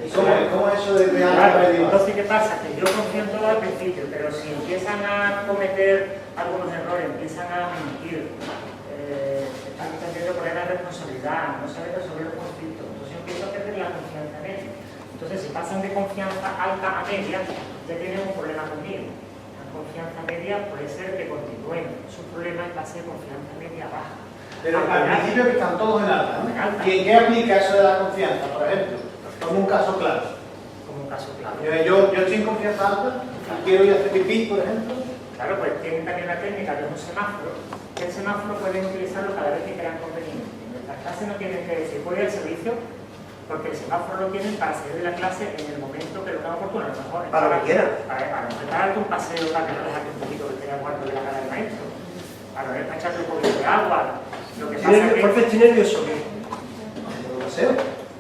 ¿Y cómo es eso de crear entonces, ¿qué pasa? Que yo confío en todo al principio, pero si empiezan a cometer algunos errores, empiezan a mentir, están intentando poner la responsabilidad, no saben resolver los conflictos, entonces yo empiezo a perder la confianza en ellos. Entonces, si pasan de confianza alta a media, ya tienen un problema conmigo. La confianza media puede ser que continúen sus problemas en base de confianza media baja. Pero al principio que están todos en alta, ¿no? ¿Y en qué aplica eso de la confianza, por ejemplo? Como un caso claro. Como un caso claro. Yo estoy en confianza alta, quiero ir a hacer pipí, por ejemplo. Claro, pues tienen también la técnica de un semáforo. El semáforo pueden utilizarlo cada vez que crean conveniente. En nuestras clases no tienen que decir voy al servicio, porque el semáforo lo tienen para salir de la clase en el momento que lo tenga oportuno. A lo mejor para lo que quieran. Para prepararte un paseo, para que no dejes un poquito que tenga guardo de la cara del maestro. Para no echarte un poquito de agua. Lo que pasa es que... ¿Por qué estoy nervioso? No sé.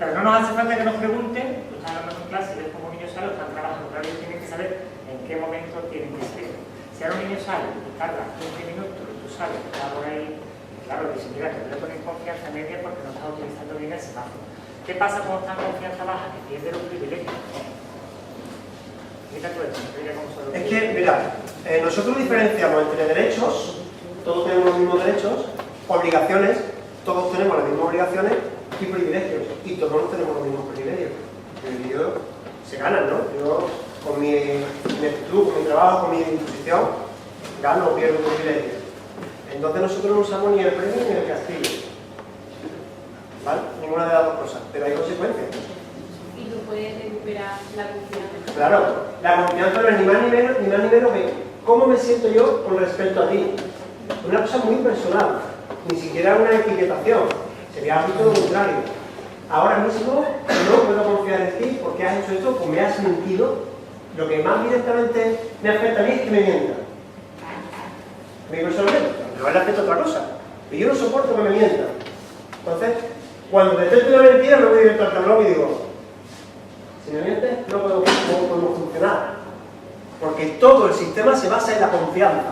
Pero no nos hace falta que nos pregunten, tú estás hablando en clase y ves como un niño sale o están trabajando, pero ellos tienen que saber en qué momento tienen que ser. Si ahora un niño sale y tarda 15 minutos y tú sales, está por ahí, claro, dice, mira, te voy a poner confianza media porque no estás utilizando bien el semáforo. ¿Qué pasa cuando está en confianza baja? Que pierde los privilegios. Explica tú esto, explica cómo son los privilegios. Es que, mira, nosotros diferenciamos entre derechos, todos tenemos los mismos derechos, obligaciones, todos tenemos las mismas obligaciones, y privilegios, y todos tenemos los mismos privilegios. Los privilegios se ganan, ¿no? Yo, con mi actitud, con mi trabajo, con mi disposición, gano o pierdo privilegios. Entonces nosotros no usamos ni el premio ni el castigo. ¿Vale? Ninguna de las dos cosas, pero hay consecuencias. Y tú puedes recuperar la confianza. Claro, la confianza no es ni más ni menos que cómo me siento yo con respecto a ti. Una cosa muy personal, ni siquiera una etiquetación. Sería algo todo lo contrario. Ahora mismo no puedo confiar en ti porque has hecho esto, pues me has mentido. Lo que más directamente me afecta a mí es que me mientan. A mí personalmente, pero a él le afecta otra cosa. Y yo no soporto que me mientan. Entonces, cuando detecto una mentira, me voy directo al tablón y digo, si me mientes, no podemos funcionar. Porque todo el sistema se basa en la confianza.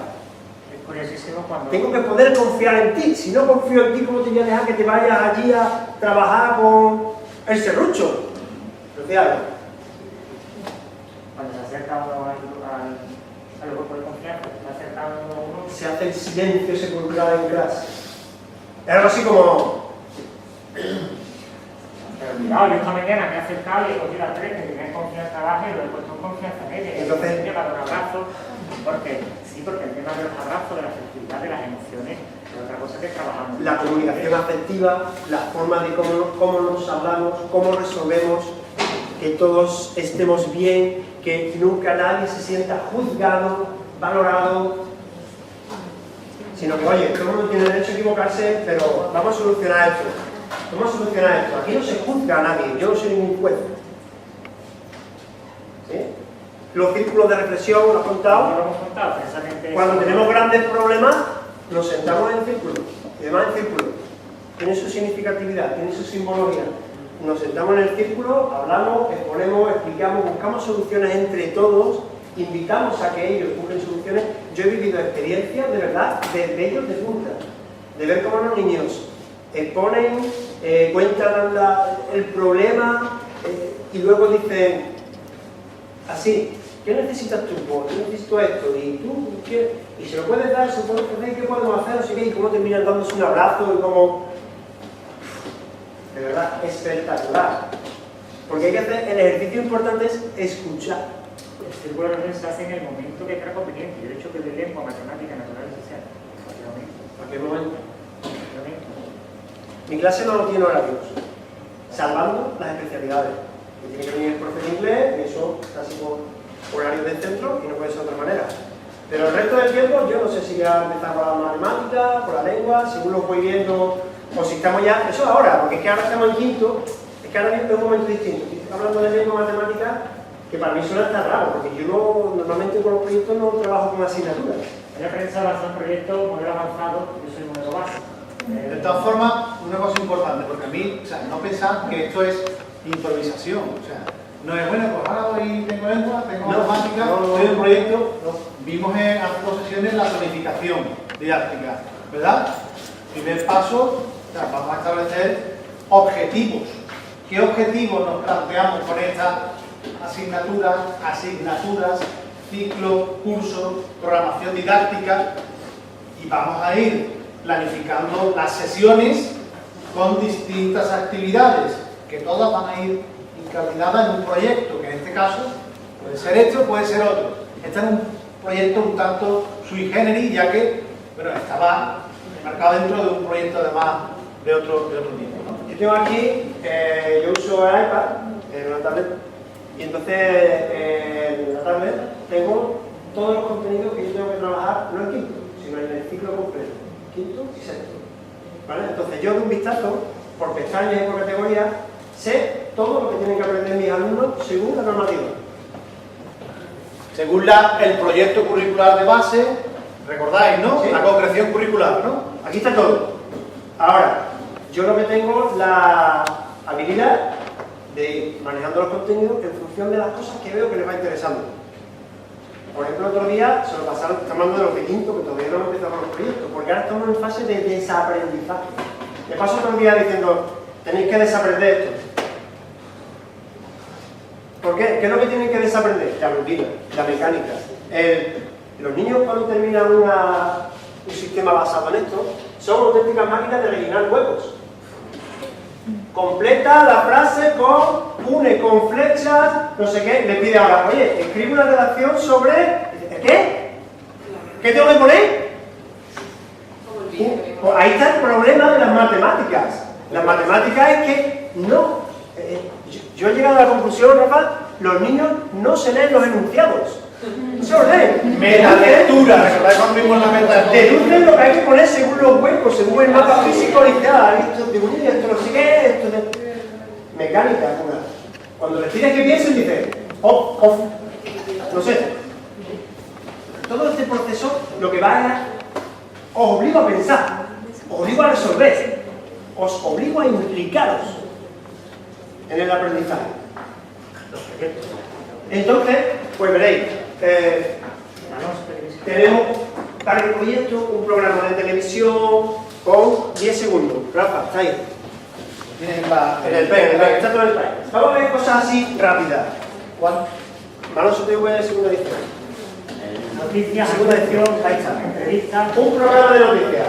curiosísimo cuando... Tengo que poder confiar en ti. Si no confío en ti, ¿cómo te voy a dejar que te vayas allí a trabajar con el serrucho? Cuando se acerca uno al grupo de confianza, se está acercando uno... Se hace el silencio sepulcral en clase. Es algo así como... Pero cuidado, yo esta mañana me he acercado y he cogido a tres que tenían confianza baja y lo he puesto en confianza media. Y entonces he llevado un abrazo, porque el tema de los abrazos, de la afectividad, de las emociones, es otra cosa que trabajamos. La comunicación afectiva, la forma de cómo nos hablamos, cómo resolvemos, que todos estemos bien, que nunca nadie se sienta juzgado, valorado, sino que, oye, todo el mundo tiene derecho a equivocarse, pero vamos a solucionar esto. Vamos a solucionar esto. Aquí no se juzga a nadie, yo no soy ningún juez. ¿Sí? Los círculos de reflexión, ¿lo has contado? No lo hemos contado, precisamente. Cuando tenemos grandes problemas, nos sentamos en círculo, y además en círculo. Tiene su significatividad, tiene su simbología. Nos sentamos en el círculo, hablamos, exponemos, explicamos, buscamos soluciones entre todos, invitamos a que ellos busquen soluciones. Yo he vivido experiencias, de verdad, de ellos de punta, de ver cómo los niños exponen, cuentan el problema y luego dicen así, ¿qué necesitas tú? Pues yo necesito esto, y tú, ¿qué? Y se lo puedes dar, se puede ofrecer, ¿qué podemos hacer? No sé qué, y cómo terminan dándose un abrazo y como... De verdad, espectacular. Porque hay que hacer, el ejercicio importante es escuchar. El círculo de reflexión se hace en el momento que sea conveniente. Yo he dicho que de lengua, matemática, natural y social. ¿A qué momento? Mi clase no tiene horarios, salvando las especialidades. Que tiene que venir el profe de inglés, y eso casi por horario del centro, y no puede ser de otra manera. Pero el resto del tiempo, yo no sé si ya empezar por la matemática, por la lengua, según lo voy viendo, o si estamos ya... Eso ahora, porque es que ahora estamos en quinto, es que ahora es un momento distinto. Estoy hablando de lengua, matemática, que para mí suena hasta raro, porque yo no, normalmente con los proyectos no trabajo con asignaturas. En la prensa avanzar un proyecto, modelo avanzado, yo soy modelo básico. De todas formas, una cosa importante, porque a mí, o sea, no pensar que esto es improvisación, o sea, no es bueno, pues ahora hoy tengo lengua, tengo matemática, estoy en un proyecto, vimos hace 2 sesiones la planificación didáctica, ¿verdad? Primer paso, o sea, vamos a establecer objetivos. ¿Qué objetivos nos planteamos con estas asignaturas, ciclo, curso, programación didáctica? Y vamos a ir planificando las sesiones con distintas actividades, que todas van a ir incardinadas en un proyecto, que en este caso puede ser esto, puede ser otro. Este es un proyecto un tanto sui generis, ya que, bueno, estaba marcado dentro de un proyecto además de otro tipo, ¿no? Yo tengo aquí, yo uso el iPad, una tablet, y entonces en la tablet tengo todos los contenidos que yo tengo que trabajar, no en quinto, sino en el ciclo completo, quinto y sexto. ¿Vale? Entonces yo de un vistazo, por pestañas y por categorías, sé todo lo que tienen que aprender mis alumnos según la normativa. Según el proyecto curricular de base, recordáis, ¿no? ¿Sí? La concreción curricular, ¿no? Aquí está todo. Ahora, yo lo que tengo la habilidad de manejando los contenidos en función de las cosas que veo que les va interesando. Por ejemplo, otro día se lo pasaron, estamos hablando de los de quinto, que todavía no hemos empezado con los proyectos, porque ahora estamos en fase de desaprendizaje. Me paso otro día diciendo, tenéis que desaprender esto. ¿Por qué? ¿Qué es lo que tienen que desaprender? La rutina, la mecánica. Los niños cuando terminan un sistema basado en esto, son auténticas máquinas de rellenar huecos. Completa la frase une con flechas, no sé qué, le pide ahora, oye, escribe una redacción sobre... ¿Qué? ¿Qué tengo que poner? Pues ahí está el problema de las matemáticas. Las matemáticas es que no... yo he llegado a la conclusión, Rafa, los niños no se leen los enunciados. No se los leen. Metalectura, ¿recordáis cuando vimos la metalectura? Deducen lo que hay que poner según los huecos, según el mapa físico y tal. Esto de unir, esto no sé qué, esto de... Mecánica pura. Cuando les pides que piensen, dicen, off, no sé. Todo este proceso lo que va a... Os obligo a pensar, os obligo a resolver, os obligo a implicaros en el aprendizaje. Entonces, pues veréis, tenemos Vale, proyecto, un programa de televisión con 10 segundos. Rafa, está ahí. En el país, está todo el país. Vamos a ver cosas así rápidas. ¿Cuál? Manoso TV, segunda edición. Noticias, Segunda edición, ahí está. entrevistas. Un programa de noticias.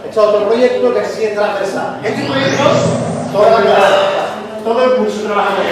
Este es otro proyecto que sí es transversal. Este proyecto, todo el curso trabajando en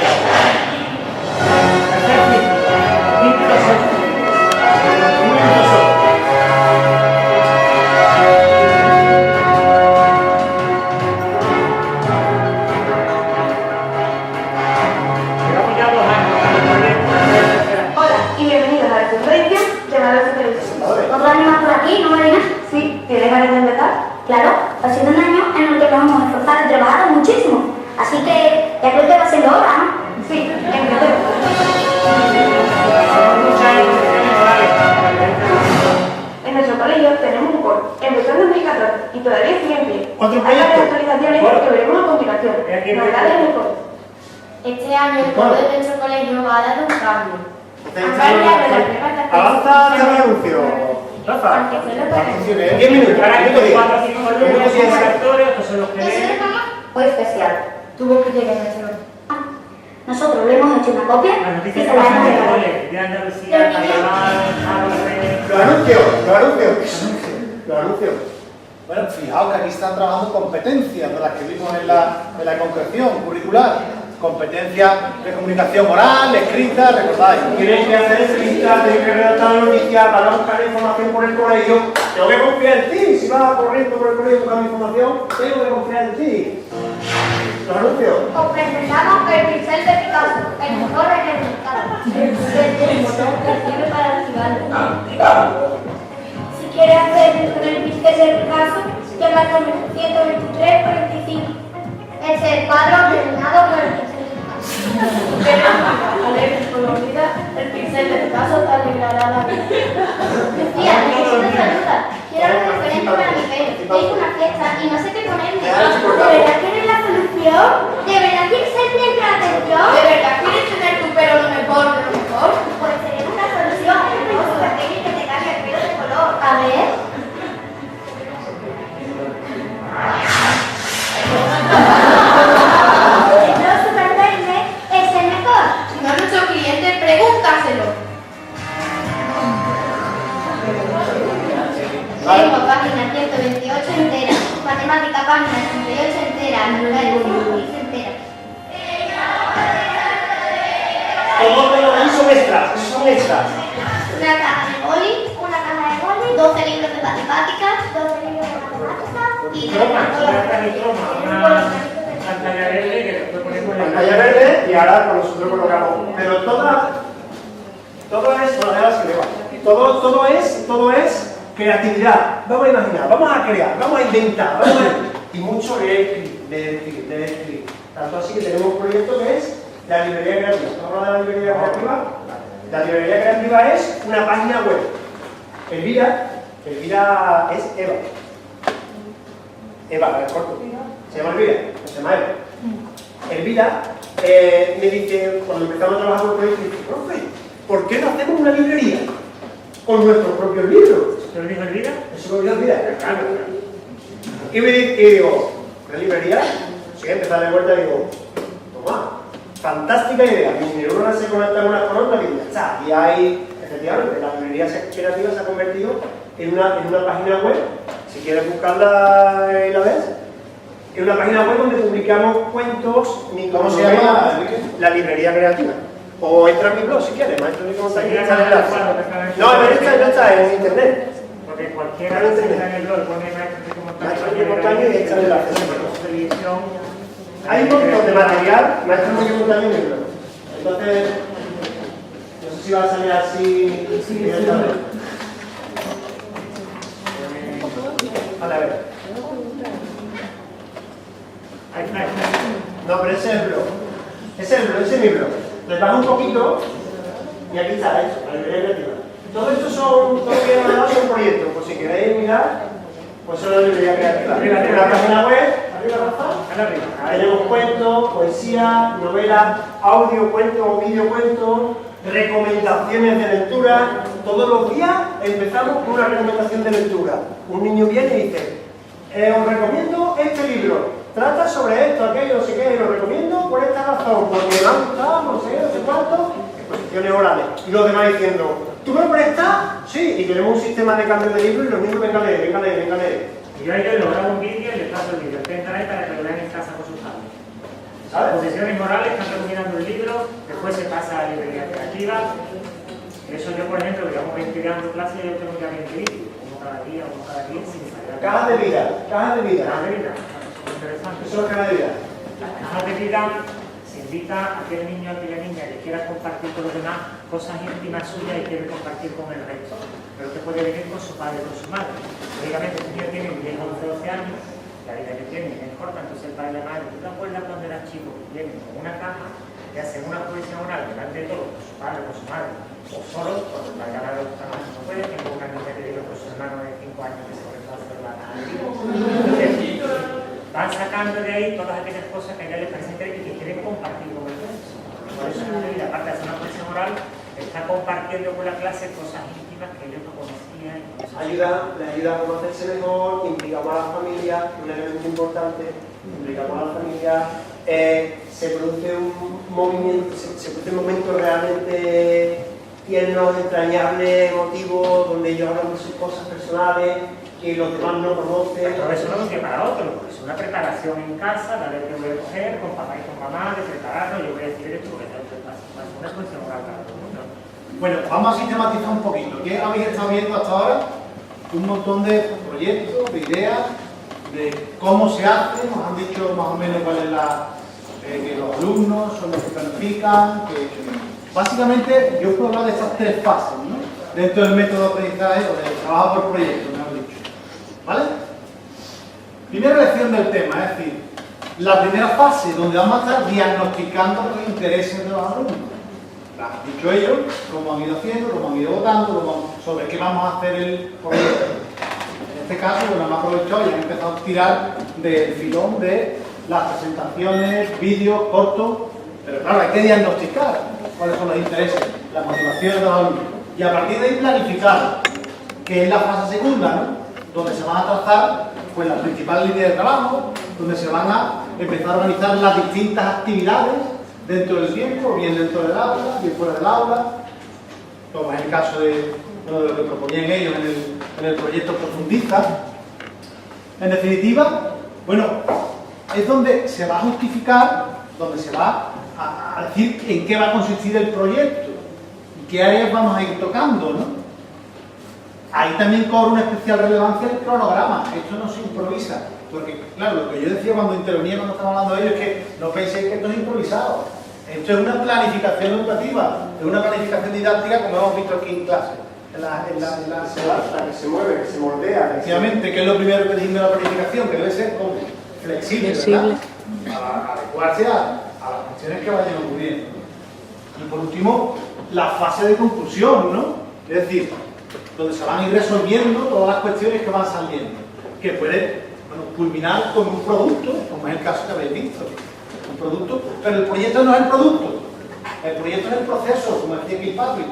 Hola y bienvenidos a la segunda edición de Valores de Televisión. ¿Otro año más por aquí, no, Marina? Sí, ¿tienes ganas de empezar? Claro, ha sido un año en el que nos hemos esforzado y trabajado muchísimo. Así que ya creo que va siendo hora, ¿no? Sí, empecemos. En nuestro colegio tenemos un coro, empezó en 2014 y todavía sigue en pie. ¿Otro Hay varias proyecto? actualizaciones que veremos a continuación. Novedades en el coro. Este año el coro de nuestro colegio va a dar un cambio. Avanza hasta el anuncio. Rafa, 10 minutos. Ahora ¿Qué te digo? 4 o 5 alumnos son actores, que son los que ven. Fue especial. Tuvo que llegar a ser. Nosotros le hemos hecho una copia Las y noticias se que la pasan hemos en el regalado. cole, de Andalucía, Carnaval, Árboles. Los anuncios. Bueno, fijaos que aquí están trabajando competencias de las que vimos en la concreción curricular. Competencias de comunicación oral, escrita, recordáis. Tienen que hacer entrevistas, tienen que redactar noticias, van a buscar información por el colegio. Tengo que confiar en ti. Si vas corriendo por el colegio buscando información, tengo que confiar en ti. Los anuncios. Os presentamos el pincel de Picasso, el mejor en el mercado. El botón que sirve para activarlo. Si quieres hacer con el pincel de Picasso, llama al 12345. Es el cuadro terminado por el pincel de Picasso. Al leer colorida, el pincel de Picasso te alegrará la vida. Tía, necesito ayuda. Quiero algo diferente para mi pelo. Tengo una fiesta y no sé qué ponerme. ¿De verdad quieres la solución? ¿De verdad quieres ser siempre la atención? ¿De verdad quieres tener tu pelo lo mejor de lo mejor? Pues tenemos una solución. Tenemos una técnica que te cambia el pelo de color. A ver. El pelo super verde es el mejor. Si no es nuestro cliente, pregúntaselo. Tengo página 128 entera, matemática página 38 entera, biología entera. Son extras, son extras. Una caja de boli, 12 libros de matemáticas, 12 libros de matemáticas y Pantalla verde, que después ponemos la Pantalla verde y ahora con nosotros colocamos. Pero todo es, todo es creatividad. Vamos a imaginar, vamos a crear, vamos a inventar, y mucho de escribir. Tanto así que tenemos un proyecto que es la librería creativa. ¿Vamos a hablar de la librería creativa? La librería creativa es una página web. Elvira es Eva. Eva, la corto. Se llama Elvira, no se llama Eva. Elvira me dice, cuando empezamos a trabajar con el proyecto, dice, profe, ¿por qué no hacemos una librería con nuestros propios libros? ¿Te lo dijo Elvira? Eso lo dijo Elvira. Claro. Y digo, ¿una librería? Sí, empezar de vuelta y digo, toma, fantástica idea. Mi neurona se conecta una con otra y ya está. Y hay, efectivamente, la librería creativa se ha convertido en una página web. Si quieres buscarla y la ves, es una página web donde publicamos cuentos. ¿Cómo se llama? La librería creativa. O entra en mi blog si quieres, maestro Nico Montañez. No, no está en internet. Porque cualquiera que está en el blog pone Maestro Nico Montañez y está en el televisión. Hay un montón de material, maestro Nico Montañez en el blog. Entonces, no sé si va a salir así. A ver. No, pero ese es el blog. Ese es mi blog. Les bajo un poquito y aquí está esto, la librería creativa. Todo esto todo lo que he mandado son proyectos, por si queréis mirar, pues son la librería creativa. Una página web, arriba, Rafa. Tenemos cuentos, poesía, novelas, audio cuentos o video cuentos, recomendaciones de lectura. Todos los días empezamos con una recomendación de lectura. Un niño viene y dice, os recomiendo este libro. Trata sobre esto, aquello, no sé qué, y lo recomiendo por esta razón, porque me ha gustado, no sé cuánto, exposiciones orales. Y los demás diciendo, ¿tú me prestas? Sí, y tenemos un sistema de cambio de libro y los niños venga a leer, venga a leer, venga a leer. Y yo ahí lo grabo un vídeo y les paso el vídeo. Tengan ahí para que lo vean en casa con sus padres. ¿Sabes? Posiciones morales, están recomendaendo el libro, después se pasa a librería creativa. Eso yo, por ejemplo, que llevamos 20 años de clase, yo tengo ya 20 libros, uno cada día, sin salir. Cajas de vida, cajas de vida. Cajas de vida. Interesante. Eso es lo que me diga. Las cajas de vida se invita a aquel niño, a aquella niña que quiera compartir con los demás cosas íntimas suyas y quiere compartir con el resto. Pero que puede venir con su padre o con su madre. Lógicamente, este niño tiene 10 o 12 años, la vida que tiene es corta, entonces el padre y la madre, ¿tú te acuerdas cuando eras chico? Vienen con una caja y hacen una exposición oral delante de todos, con su padre o con su madre, o solo, porque el padre y la madre no puede, tengo una niña que vive con su hermano de 5 años que se conecta a hacer la caja de vida. Van sacando de ahí todas aquellas cosas que a ella les parece interesantes y que quieren compartir con el resto. Por eso la aparte de hacer una exposición oral, está compartiendo con la clase cosas íntimas que ellos no conocían. Les ayuda a conocerse mejor, implicamos a la familia, un elemento importante, implicamos a la familia, se produce un movimiento, se produce un momento realmente tierno, entrañable, emotivo, donde ellos hablan de sus cosas personales, que los demás no conocen. Pero eso no es que para otro, porque es una preparación en casa, la vez que voy a coger, con papá y con mamá, de prepararlo, yo voy a decir esto, que tengo que pasar una exposición oral para todo el mundo. Bueno, vamos a sistematizar un poquito. ¿Qué habéis estado viendo hasta ahora? Un montón de proyectos, de ideas, de cómo se hace. Nos han dicho más o menos cuál es que los alumnos son los que planifican. Básicamente, yo puedo hablar de estas 3 fases, ¿no? Dentro del método de aprendizaje o del trabajo por proyecto, mejor dicho. ¿Vale? Primera lección del tema, es decir, la primera fase donde vamos a estar diagnosticando los intereses de los alumnos. Han dicho ellos, cómo han ido haciendo, cómo han ido votando, sobre qué vamos a hacer el proyecto. En este caso, bueno, me aprovechado y han empezado a tirar del filón de las presentaciones, vídeos, cortos, pero claro, hay que diagnosticar cuáles son los intereses, las motivaciones de los alumnos. Y a partir de ahí planificar, que es la fase segunda, ¿no? Donde se van a trazar pues, las principales líneas de trabajo, donde se van a empezar a organizar las distintas actividades dentro del tiempo, bien dentro del aula, bien fuera del aula, como es el caso de lo que proponían ellos en el proyecto Profundiza. En definitiva, bueno, es donde se va a justificar, donde se va a decir en qué va a consistir el proyecto y qué áreas vamos a ir tocando, ¿no? Ahí también cobra una especial relevancia el cronograma, esto no se improvisa, porque claro, lo que yo decía cuando intervenía, cuando estaba hablando de ello, es que no penséis que esto es improvisado, esto es una planificación educativa, es una planificación didáctica como hemos visto aquí en clase, la que se mueve, que se moldea. Efectivamente, que es lo primero que dijimos de la planificación, que debe ser flexible, ¿verdad? Para adecuarse a las cuestiones que vayan ocurriendo. Y por último, la fase de conclusión, ¿no? Es decir, donde se van a ir resolviendo todas las cuestiones que van saliendo, que puede culminar con un producto, como es el caso que habéis visto, un producto, pero el proyecto no es el producto, el proyecto es el proceso, como decía Kilpatrick,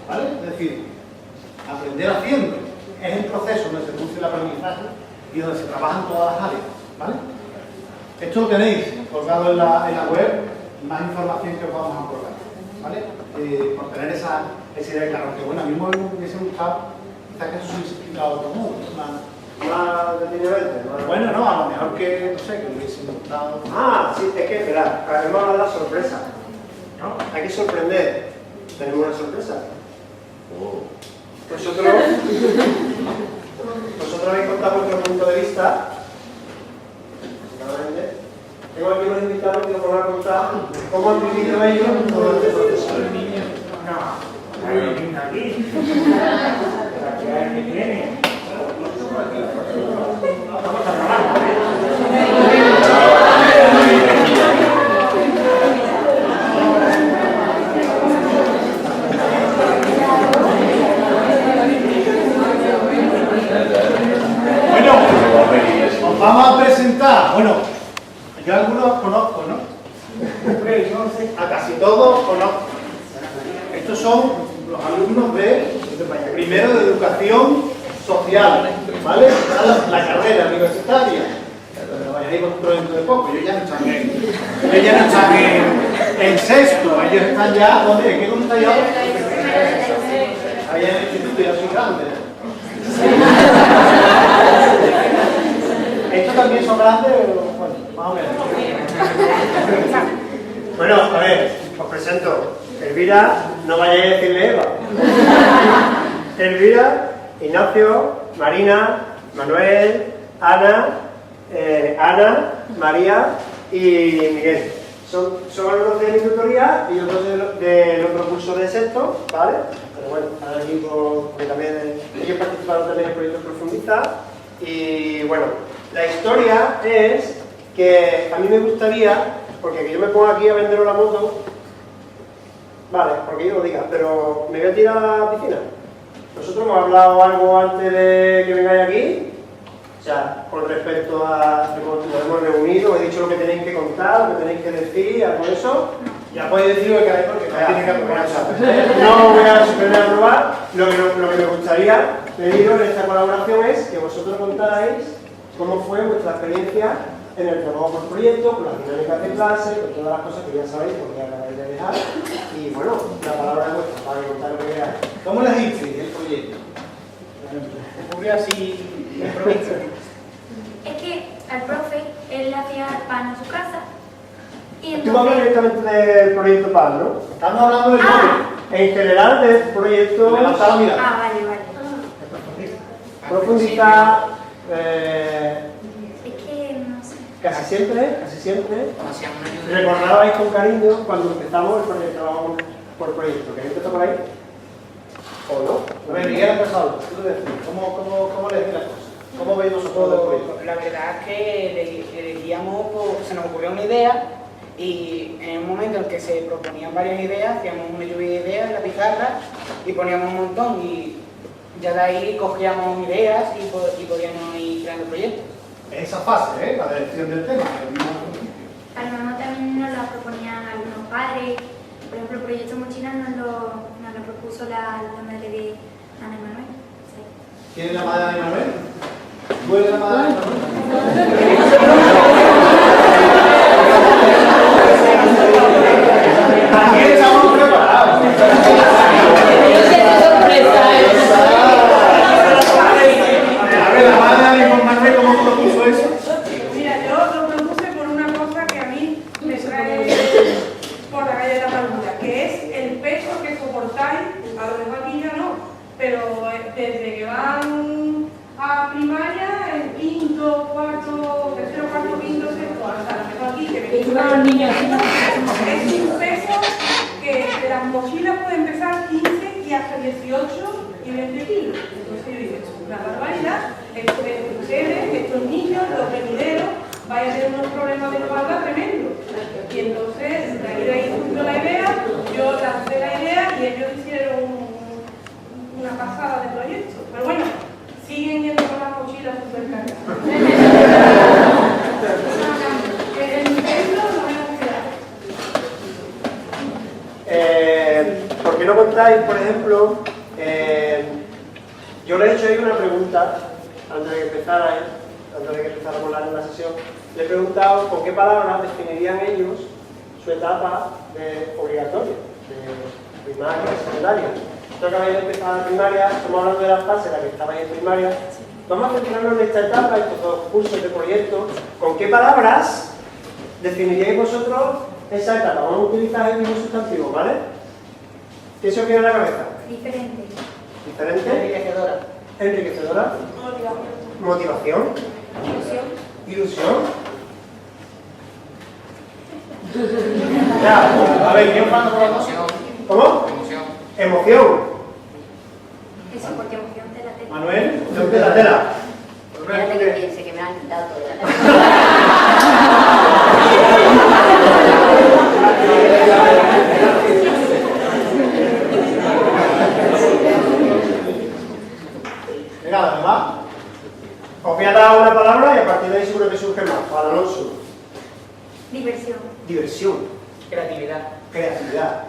¿vale? Es decir, aprender haciendo es el proceso donde se produce el aprendizaje y donde se trabajan todas las áreas, ¿vale? Esto lo tenéis colgado en la web, más información que os vamos a colgar, ¿vale? Por tener esa idea clara, aunque bueno, a mí me hubiese gustado quizás que eso se hubiese explicado de otro modo, más detenidamente. Bueno, no, a lo mejor que, no sé, que me hubiese gustado. Ah, sí, es que, esperad, hemos hablado de la sorpresa, ¿no? Hay que sorprender. Tenemos una sorpresa. Vosotros habéis contado vuestro punto de vista. Tengo aquí unos invitados que nos van a contar cómo han vivido ellos todo este proceso. No, hay un niño aquí. La que tiene. Vamos a trabajar, Bueno, os vamos a presentar, bueno, yo a algunos conozco, ¿no? A casi todos conozco. Estos son los alumnos de primero de educación social, ¿vale? La carrera universitaria. Pero vayáis vosotros dentro de poco, ellos ya no están en sexto, ellos están ya, ¿dónde? ¿Qué dónde está yo? Ahí en el instituto ya soy grande. ¿Estos también son grandes? Bueno, más o menos. Bueno, a ver, os presento. Elvira, no vayáis a decirle Eva. Elvira, Ignacio, Marina, Manuel, Ana, María y Miguel. Son alumnos de mi tutoría y otros del otro curso de sexto, ¿vale? Pero bueno, están aquí porque también ellos participaron también en el proyecto Profundiza. Y bueno, la historia es que a mí me gustaría, porque que yo me ponga aquí a venderos la moto, vale, porque yo lo diga, pero me voy a tirar a la piscina. Nosotros hemos hablado algo antes de que vengáis aquí, o sea, con respecto a cómo nos hemos reunido, he dicho lo que tenéis que contar, lo que tenéis que decir, algo de eso. Ya podéis decir lo que queráis porque tiene que aprobar. No voy a suspender a probar. Lo que me gustaría pediros en esta colaboración es que vosotros contarais cómo fue vuestra experiencia en el trabajo por proyecto, con las dinámicas de clase, con todas las cosas que ya sabéis porque ya acabáis de dejar. Y bueno, la palabra es vuestra para contar lo que queráis. ¿Cómo les disteis el proyecto? Ocurrió así improviso. Es que al profe, él le hacía pan en su casa y Tú hablas directamente del proyecto PAN, ¿no? Estamos hablando del móvil. En general del proyecto... vale, vale. Profundizar... Es que no sé. Casi siempre. Recordabais con cariño cuando empezamos el trabajo por proyecto. ¿Queréis empezar por ahí? ¿O no? A ver, Miguel ha empezado. Tú decís, ¿cómo le decís las cosas? ¿Cómo veis vosotros el proyecto? La verdad es que elegíamos, se nos ocurrió una idea y en un momento en el que se proponían varias ideas, hacíamos una lluvia de ideas en la pizarra y poníamos un montón y ya de ahí cogíamos ideas y podíamos ir creando proyectos. Esa fase, la dirección del tema. A lo mejor también nos la proponían algunos padres. Por ejemplo, el proyecto Mochila nos lo propuso la madre de Ana Manuel. Sí. ¿Quién es la madre de Ana Manuel? ¿Tú eres la madre de Ana Manuel? Aquí estamos preparados. A ver, la madre de Ana Manuel, ¿cómo propuso eso? Mira, yo lo propuse por una cosa que a mí me trae por la calle de la amargura, que es el peso que soportáis, a lo mejor aquí ya no, pero desde que van a primaria, en quinto, cuarto, tercero, cuarto, quinto, sexto, hasta a lo mejor aquí, que venís es un peso que de las mochilas pueden pesar 15 y hasta 18 y 20 kilos. Entonces yo dije, esto es una barbaridad, ustedes, estos niños, los venideros, vayan a tener unos problemas de espalda tremendos. Y entonces, de ahí surgió la idea, yo lancé la idea y ellos hicieron una pasada de proyecto. Pero bueno, siguen yendo con las mochilas súper cargadas. El intento no hemos quedado. ¿Por qué no contáis, por ejemplo, yo le he hecho ahí una pregunta antes de que empezáramos la sesión, le he preguntado con qué palabras definirían ellos su etapa obligatoria, de primaria y secundaria. Esto que habéis de empezar la primaria, estamos hablando de la fase en la que estabais en primaria. Vamos a centrarnos en esta etapa, estos dos cursos de proyecto. ¿Con qué palabras definiríais vosotros esa etapa? Vamos a utilizar el mismo sustantivo, ¿vale? ¿Qué se os viene a la cabeza? Diferente. ¿Diferente? Enriquecedora. Enriquecedora. Motivación. Ilusión. Ya, a ver, ¿quién pasa por la emoción? ¿Cómo? Emoción. Eso, porque emoción te la tengo. Manuel, emoción te la tela. Espérate que piense que me han quitado todo. Venga, además. Os voy a dar una palabra y a partir de ahí seguro que surge más. Para Alonso. Diversión. Diversión. Creatividad. Creatividad.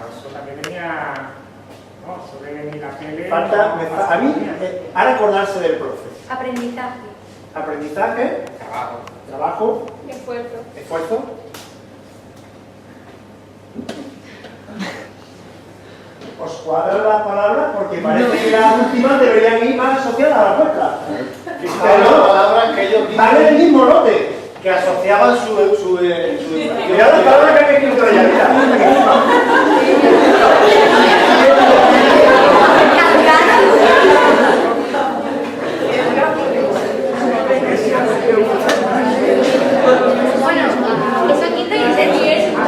Eso también venía, no, suele venir la tele. A mí, a recordarse del profe. Aprendizaje. Aprendizaje. Trabajo. Trabajo. Esfuerzo. Esfuerzo. ¿Os cuadran las palabras? Porque parece que las últimas deberían ir más asociadas a la vuestra. Las palabras que ellos van en el mismo lote. que asociaban su Mirad las palabras que han escrito ella, Bueno, eso quinto y sexto.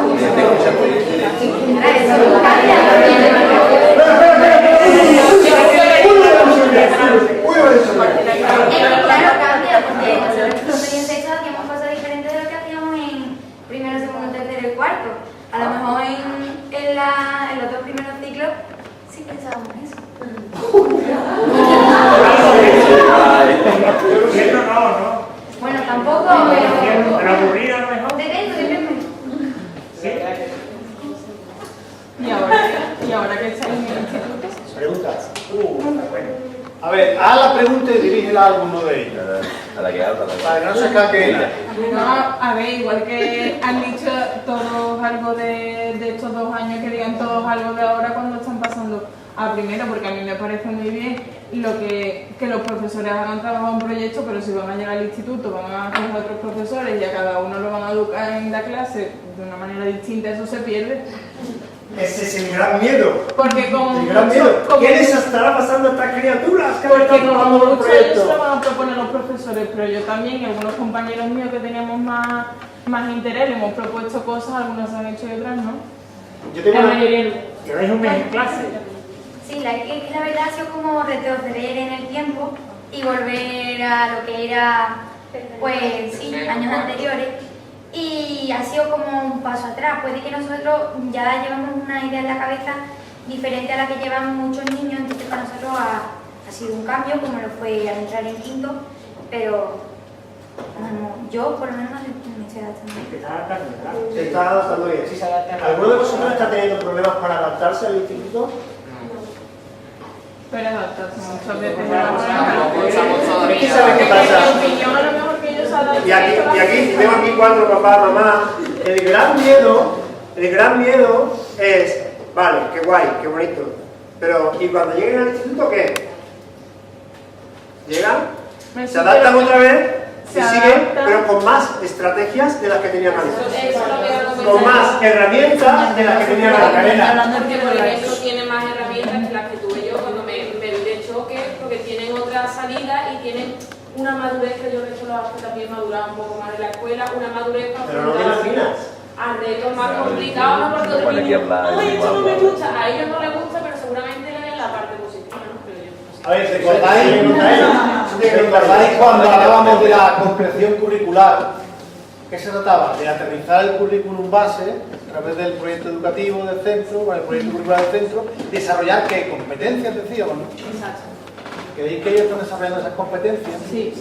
Claro, cambia, porque nosotros en sexto hacíamos cosas diferentes de lo que hacíamos en primero, segundo, tercero y cuarto. A lo mejor en los dos primeros ciclos sí pensábamos eso. No. Bueno, tampoco, Pero aburrido a lo mejor. depende. Sí. ¿Y ahora que estáis en el instituto? preguntas. A ver, haz la pregunta y dirígela a alguno de ellos. A la que habla. Para que no se escape nada. No, a ver, igual que han dicho todos algo de estos 2 años, que digan todos algo de ahora cuando están pasando a primero, porque a mí me parece muy bien lo que los profesores hagan trabajado un proyecto, pero si van a llegar al instituto, van a hacer a otros profesores y a cada uno lo van a educar en la clase de una manera distinta, eso se pierde. Ese es el gran miedo. Porque como el gran miedo. ¿Qué les estará pasando a estas criaturas que están trabajando en un muchos ellos se proyecto? lo van a proponer los profesores, pero yo también y algunos compañeros míos que teníamos más interés, le hemos propuesto cosas, algunas se han hecho y otras no. Yo tengo La una... mayoría no. ¿Lleváis un mes en clase? Sí, la verdad ha sido como retroceder en el tiempo y volver a lo que era, pues sí, años anteriores. Y ha sido como un paso atrás. Puede que nosotros ya llevamos una idea en la cabeza diferente a la que llevan muchos niños, entonces para nosotros ha sido un cambio, como lo fue al entrar en quinto, pero bueno, yo por lo menos me estoy adaptando. Se está adaptando bien. Sí, se adapta. ¿Alguno de vosotros está teniendo problemas para adaptarse al instituto? Pero adaptarse muchas veces Es que ¿sabes qué pasa? mi opinión a lo mejor que ellos se adapten. Y aquí tengo aquí 4 papás, mamá. El gran miedo es, vale, qué guay, qué bonito. Pero, ¿y cuando lleguen al instituto qué? ¿Llegan? ¿Se adaptan otra vez? Y siguen, pero con más estrategias de las que tenían antes. Con más herramientas de las que tenían antes. Porque, por ejemplo, tienen más herramientas que las que tuve yo cuando me di de choque, porque tienen otra salida y tienen una madurez que yo creo que los hace también madurar un poco más en la escuela, una madurez para Pero no te imaginas. a retos más complicados, no porque otros niños, ay, esto no me gusta, a ellos no les gusta, pero seguramente le ven la parte positiva, ¿no? Pero yo no sé. A ver, ¿recordáis cuando hablábamos de la comprensión curricular? ¿Qué se trataba? De aterrizar el currículum base a través del proyecto educativo del centro, con el proyecto curricular del centro, desarrollar ¿qué? Competencias, decíamos, ¿no? Exacto. ¿Queréis que ellos están desarrollando esas competencias? Sí.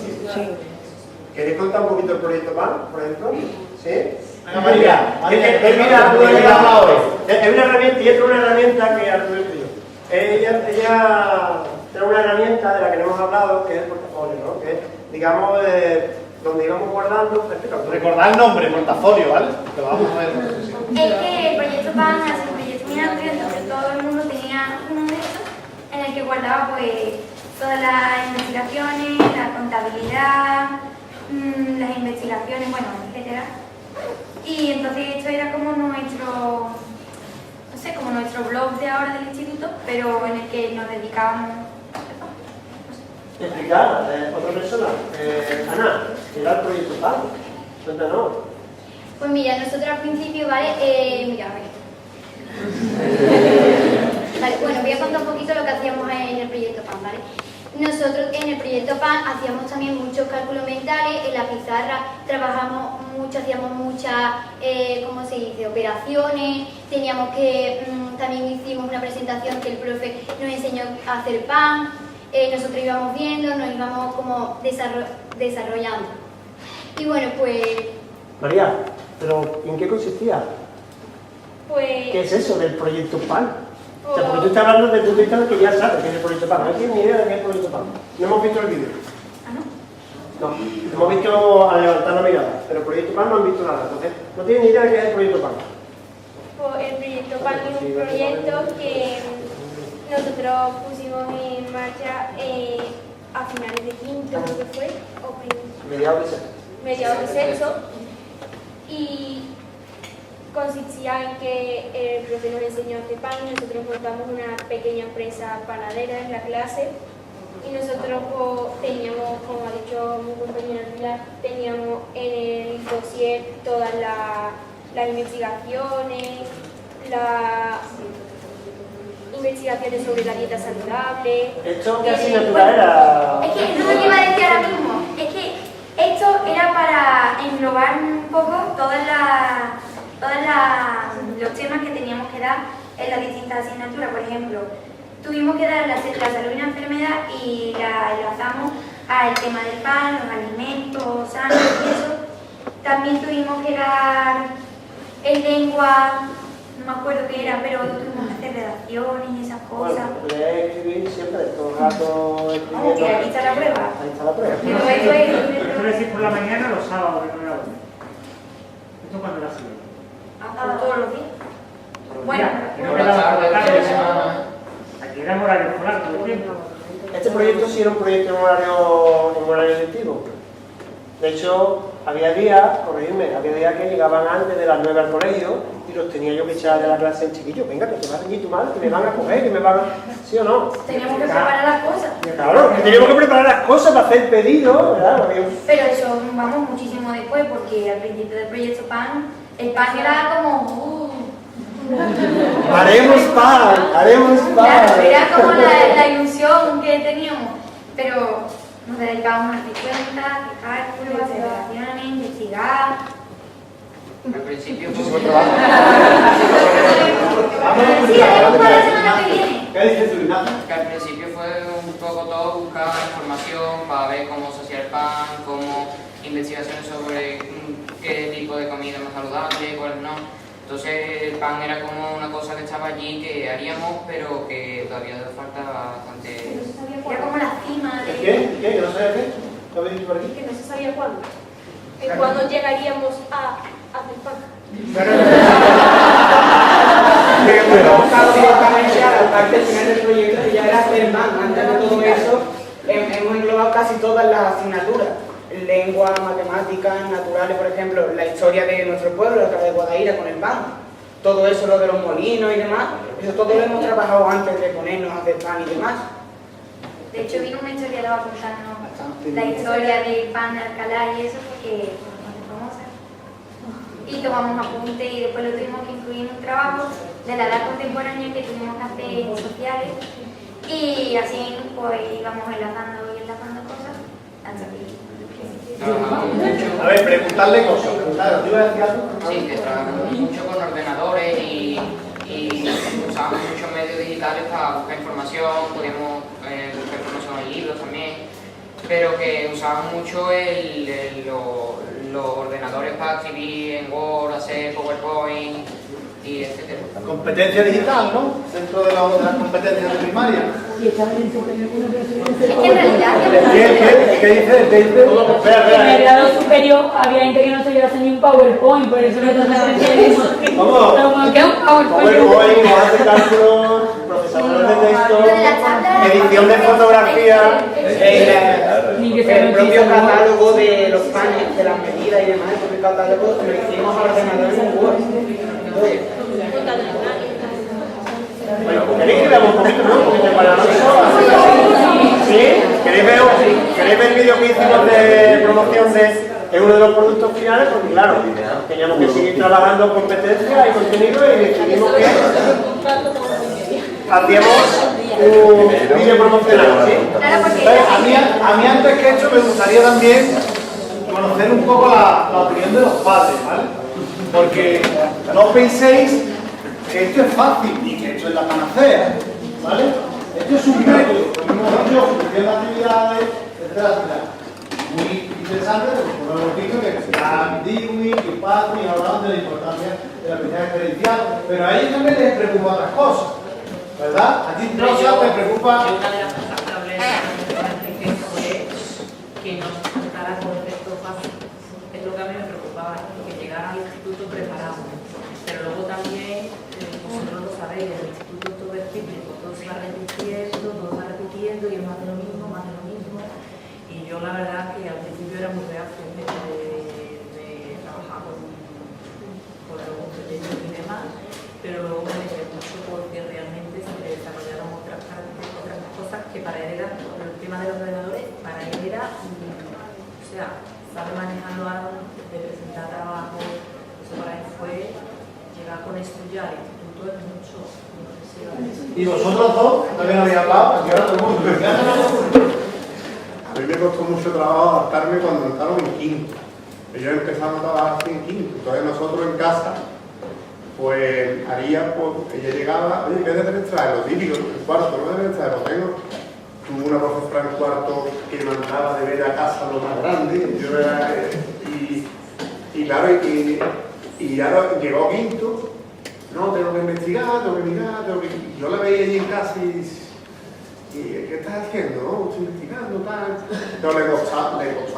¿Queréis contar un poquito el proyecto PAN, por ejemplo? ¿Sí? Venga, María. Es una herramienta, y esto es una herramienta que Arturo y yo. Ella tiene una herramienta de la que no hemos hablado, que es el portafolio, ¿no? Que es, digamos, donde íbamos guardando... Recordad el nombre, portafolio, ¿vale? Que lo vamos a ver. Es que el proyecto PAN ha sido un proyecto muy amplio, entonces todo el mundo tenía uno de esos en el que guardaba pues todas las investigaciones, la contabilidad, las investigaciones, bueno, etcétera. Y entonces esto era como nuestro, no sé, como nuestro blog de ahora del instituto, pero en el que nos dedicábamos. Explicar, otra persona. Ana, ¿qué era el proyecto PAN? Cuéntanos. Pues mira, nosotros al principio, ¿vale? Mira, a ver. Vale, bueno, voy a contar un poquito lo que hacíamos en el proyecto PAN, ¿vale? Nosotros en el proyecto PAN hacíamos también muchos cálculos mentales, en la pizarra trabajamos mucho, hacíamos muchas, ¿cómo se dice?, operaciones, teníamos que, también hicimos una presentación que el profe nos enseñó a hacer pan, nosotros íbamos viendo, nos íbamos como desarrollando. Y bueno, pues... María, Pero, ¿en qué consistía? Pues... ¿Qué es eso del proyecto PAN? O sea, porque tú estás hablando desde el punto de vista de que ya sabes qué es el proyecto PAN. No tienes ni idea de qué es el proyecto PAN. No hemos visto el vídeo. No, hemos visto a levantar la mirada, pero el proyecto PAN no han visto nada. Entonces, no tienen ni idea de qué es el proyecto PAN. Pues el proyecto PAN es un proyecto que nosotros pusimos en marcha a finales de quinto, creo que fue, o mediados de sexto, y consistía en que el profe nos enseñó a hacer pan y nosotros montamos una pequeña empresa panadera en la clase y nosotros pues, teníamos, como ha dicho mi compañera Pilar, teníamos en el dossier todas las investigaciones, las investigaciones sobre la dieta saludable. ¿Esto qué asignatura era? Es que eso lo iba a decir ahora mismo. Es que esto era para englobar un poco todos los temas que teníamos que dar en las distintas asignaturas. Por ejemplo, tuvimos que dar la salud y la enfermedad y la enlazamos al tema del pan, los alimentos sanos y eso. También tuvimos que dar en lengua, no me acuerdo qué era, pero tuvimos que hacer redacciones y esas cosas. Bueno, leer, escribir siempre, todo el rato escribiendo. Que aquí está la prueba. Ahí está la prueba. Esto lo decís por la mañana o los sábados, que no era hoy. ¿Esto cuándo lo hacía? Todos los días. Bueno, aquí era horario escolar todo el tiempo. Este proyecto sí era un proyecto en horario lectivo. De hecho, había días, corregidme, había días que llegaban antes de las 9 al colegio y los tenía yo que echar de la clase en chiquillo. Venga, que te va a reñir tu madre, que me van a coger, que me van a... ¿Sí o no? teníamos que preparar las cosas. Claro, que teníamos que preparar las cosas para hacer pedido, ¿verdad? Pero eso, vamos, muchísimo después, porque al principio del proyecto PAN, el PAN era como... Haremos pan, haremos pan. Claro, era como la ilusión que teníamos, pero nos dedicábamos a hacer cuentas, a cálculos, a hacer relaciones, investigar. Al principio muchísimo trabajo. Sí, haremos para la semana que viene. ¿Qué dices tú, Ignacio? Que al principio fue un poco todo buscar información para ver cómo se hacía el pan, cómo investigaciones sobre qué tipo de comida es más saludable, cuál no. Entonces el pan era como una cosa que estaba allí que haríamos, pero que todavía falta bastante. Era como la cima de... ¿Qué? ¿Qué? ¿Que no sabía qué? ¿Qué habéis dicho por aquí? Que no se sabía cuándo. ¿Cuándo llegaríamos a hacer pan? Que hemos buscado directamente a la parte final del proyecto que ya era hacer pan. Antes de todo eso, hemos englobado casi todas las asignaturas. Lengua, matemáticas, naturales, por ejemplo, la historia de nuestro pueblo, la de Guadaira con el pan. Todo eso, lo de los molinos y demás, eso todo lo hemos trabajado antes de ponernos a hacer pan y demás. De hecho, vino una historiadora a contarnos la historia del pan de Alcalá y eso porque no es famosa. Y tomamos apunte y después lo tuvimos que incluir en un trabajo de la edad contemporánea que tuvimos que hacer sociales. Y así pues íbamos enlazando cosas hasta aquí. A ver, preguntarle cosas. ¿Te iba a decir algo? Sí, que trabajamos mucho con ordenadores y usamos muchos medios digitales para buscar información, podíamos buscar información en libros también, pero que usábamos mucho los ordenadores para escribir en Word, hacer PowerPoint y etcétera. Competencia digital, ¿no? Dentro de las competencias de primaria. Es que en realidad... ¿Qué dice? En el grado superior había gente que no sabía hacer ni un PowerPoint, por eso no te ¿Cómo? ¿Qué es un PowerPoint? PowerPoint, hojas de cálculos, procesadores de texto, edición de fotografía, el propio catálogo de los panes, de las medidas y demás, el propio catálogo lo hicimos a ordenador en Word. Bueno, ¿queréis que veamos un poquito, no? Un poquito para nosotros. ¿Sí? ¿Queréis ver el vídeo que hicimos de promoción de uno de los productos finales? Porque claro, teníamos que seguir trabajando competencia y contenido y decidimos que hacíamos un vídeo promocional, ¿sí? A mí antes que esto me gustaría también conocer un poco la opinión de los padres, ¿vale? Porque no penséis que esto es fácil y que esto es la panacea, ¿vale? Esto es un método, como hemos dicho, función de actividades, etcétera. Muy interesante, porque como hemos dicho, que está Dewey, que Marco y hablaban de la importancia de la aprendizaje experiencial, pero a ellos también les preocupa otras cosas, ¿verdad? A ti, Rosa, te preocupa... Una de las cosas que hablé fue que no se faltara conceptos básicos. Es lo que a mí me preocupaba, que llegara al instituto preparado. Pero luego también, vosotros lo sabéis, el instituto todo es cíclico, todo se va repitiendo, y es más de lo mismo, más de lo mismo. Y yo la verdad que al principio era muy reacio de trabajar con los pequeños y demás, pero luego me alegré mucho porque realmente se le desarrollaron otras cosas que para él era, el tema de los ordenadores, para él era, o sea, sabe manejarlo ahora, de presentar trabajo, eso para él fue llegar con esto ya al instituto es mucho. Y vosotros dos también habéis hablado, aquí ahora todo el mundo. A mí me costó mucho trabajo adaptarme cuando entraron en quinto. Ellos empezaron a trabajar así en quinto. Entonces nosotros en casa, pues haría, pues ella llegaba, oye, ¿qué debes traer? Los típicos, el cuarto, ¿no debes traer? Lo tengo. Tuve una profesora en cuarto que me mandaba de ver a casa lo más grande. Yo era, y claro, y ahora llegó quinto. No, tengo que investigar, tengo que mirar, yo la veía allí en casa y ¿qué estás haciendo? No, estoy investigando, tal. Pero le costó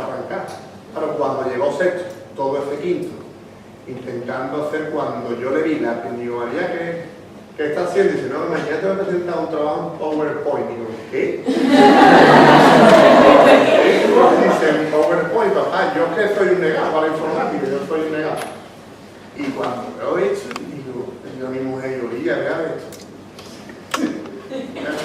arrancar. Pero cuando llegó sexto, todo ese quinto, intentando hacer, cuando yo le vi la digo, María, ¿qué está haciendo? Y dice, no, mañana te voy a presentar un trabajo en PowerPoint. Digo, ¿qué? Dice, en PowerPoint, papá, yo que soy un negado para la informática, yo soy un negado. Y cuando veo eso, yo a mi mujer oía, vea esto.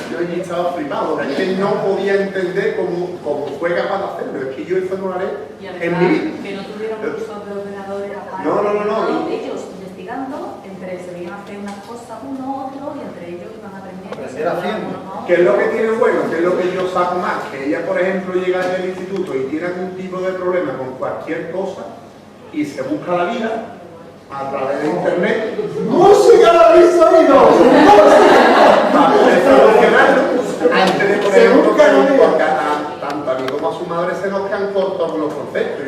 Yo allí estaba flipado, es que no podía entender cómo fue capaz de hacerlo, es que yo eso no lo haré en mi vida. Que no tuvieron cursos de ordenadores aparte. No. Ellos investigando, entre se iban a hacer unas cosas uno otro y entre ellos iban aprendiendo. ¿Qué es lo que tiene bueno? ¿Qué es lo que yo saco más? Que ella, por ejemplo, llega al instituto y tiene algún tipo de problema con cualquier cosa y se busca la vida a través de internet. ¡Música la habéis oído! Para poder solucionarlo, antes de poner un porque tanto a mí como a su madre se nos quedan cortos los conceptos.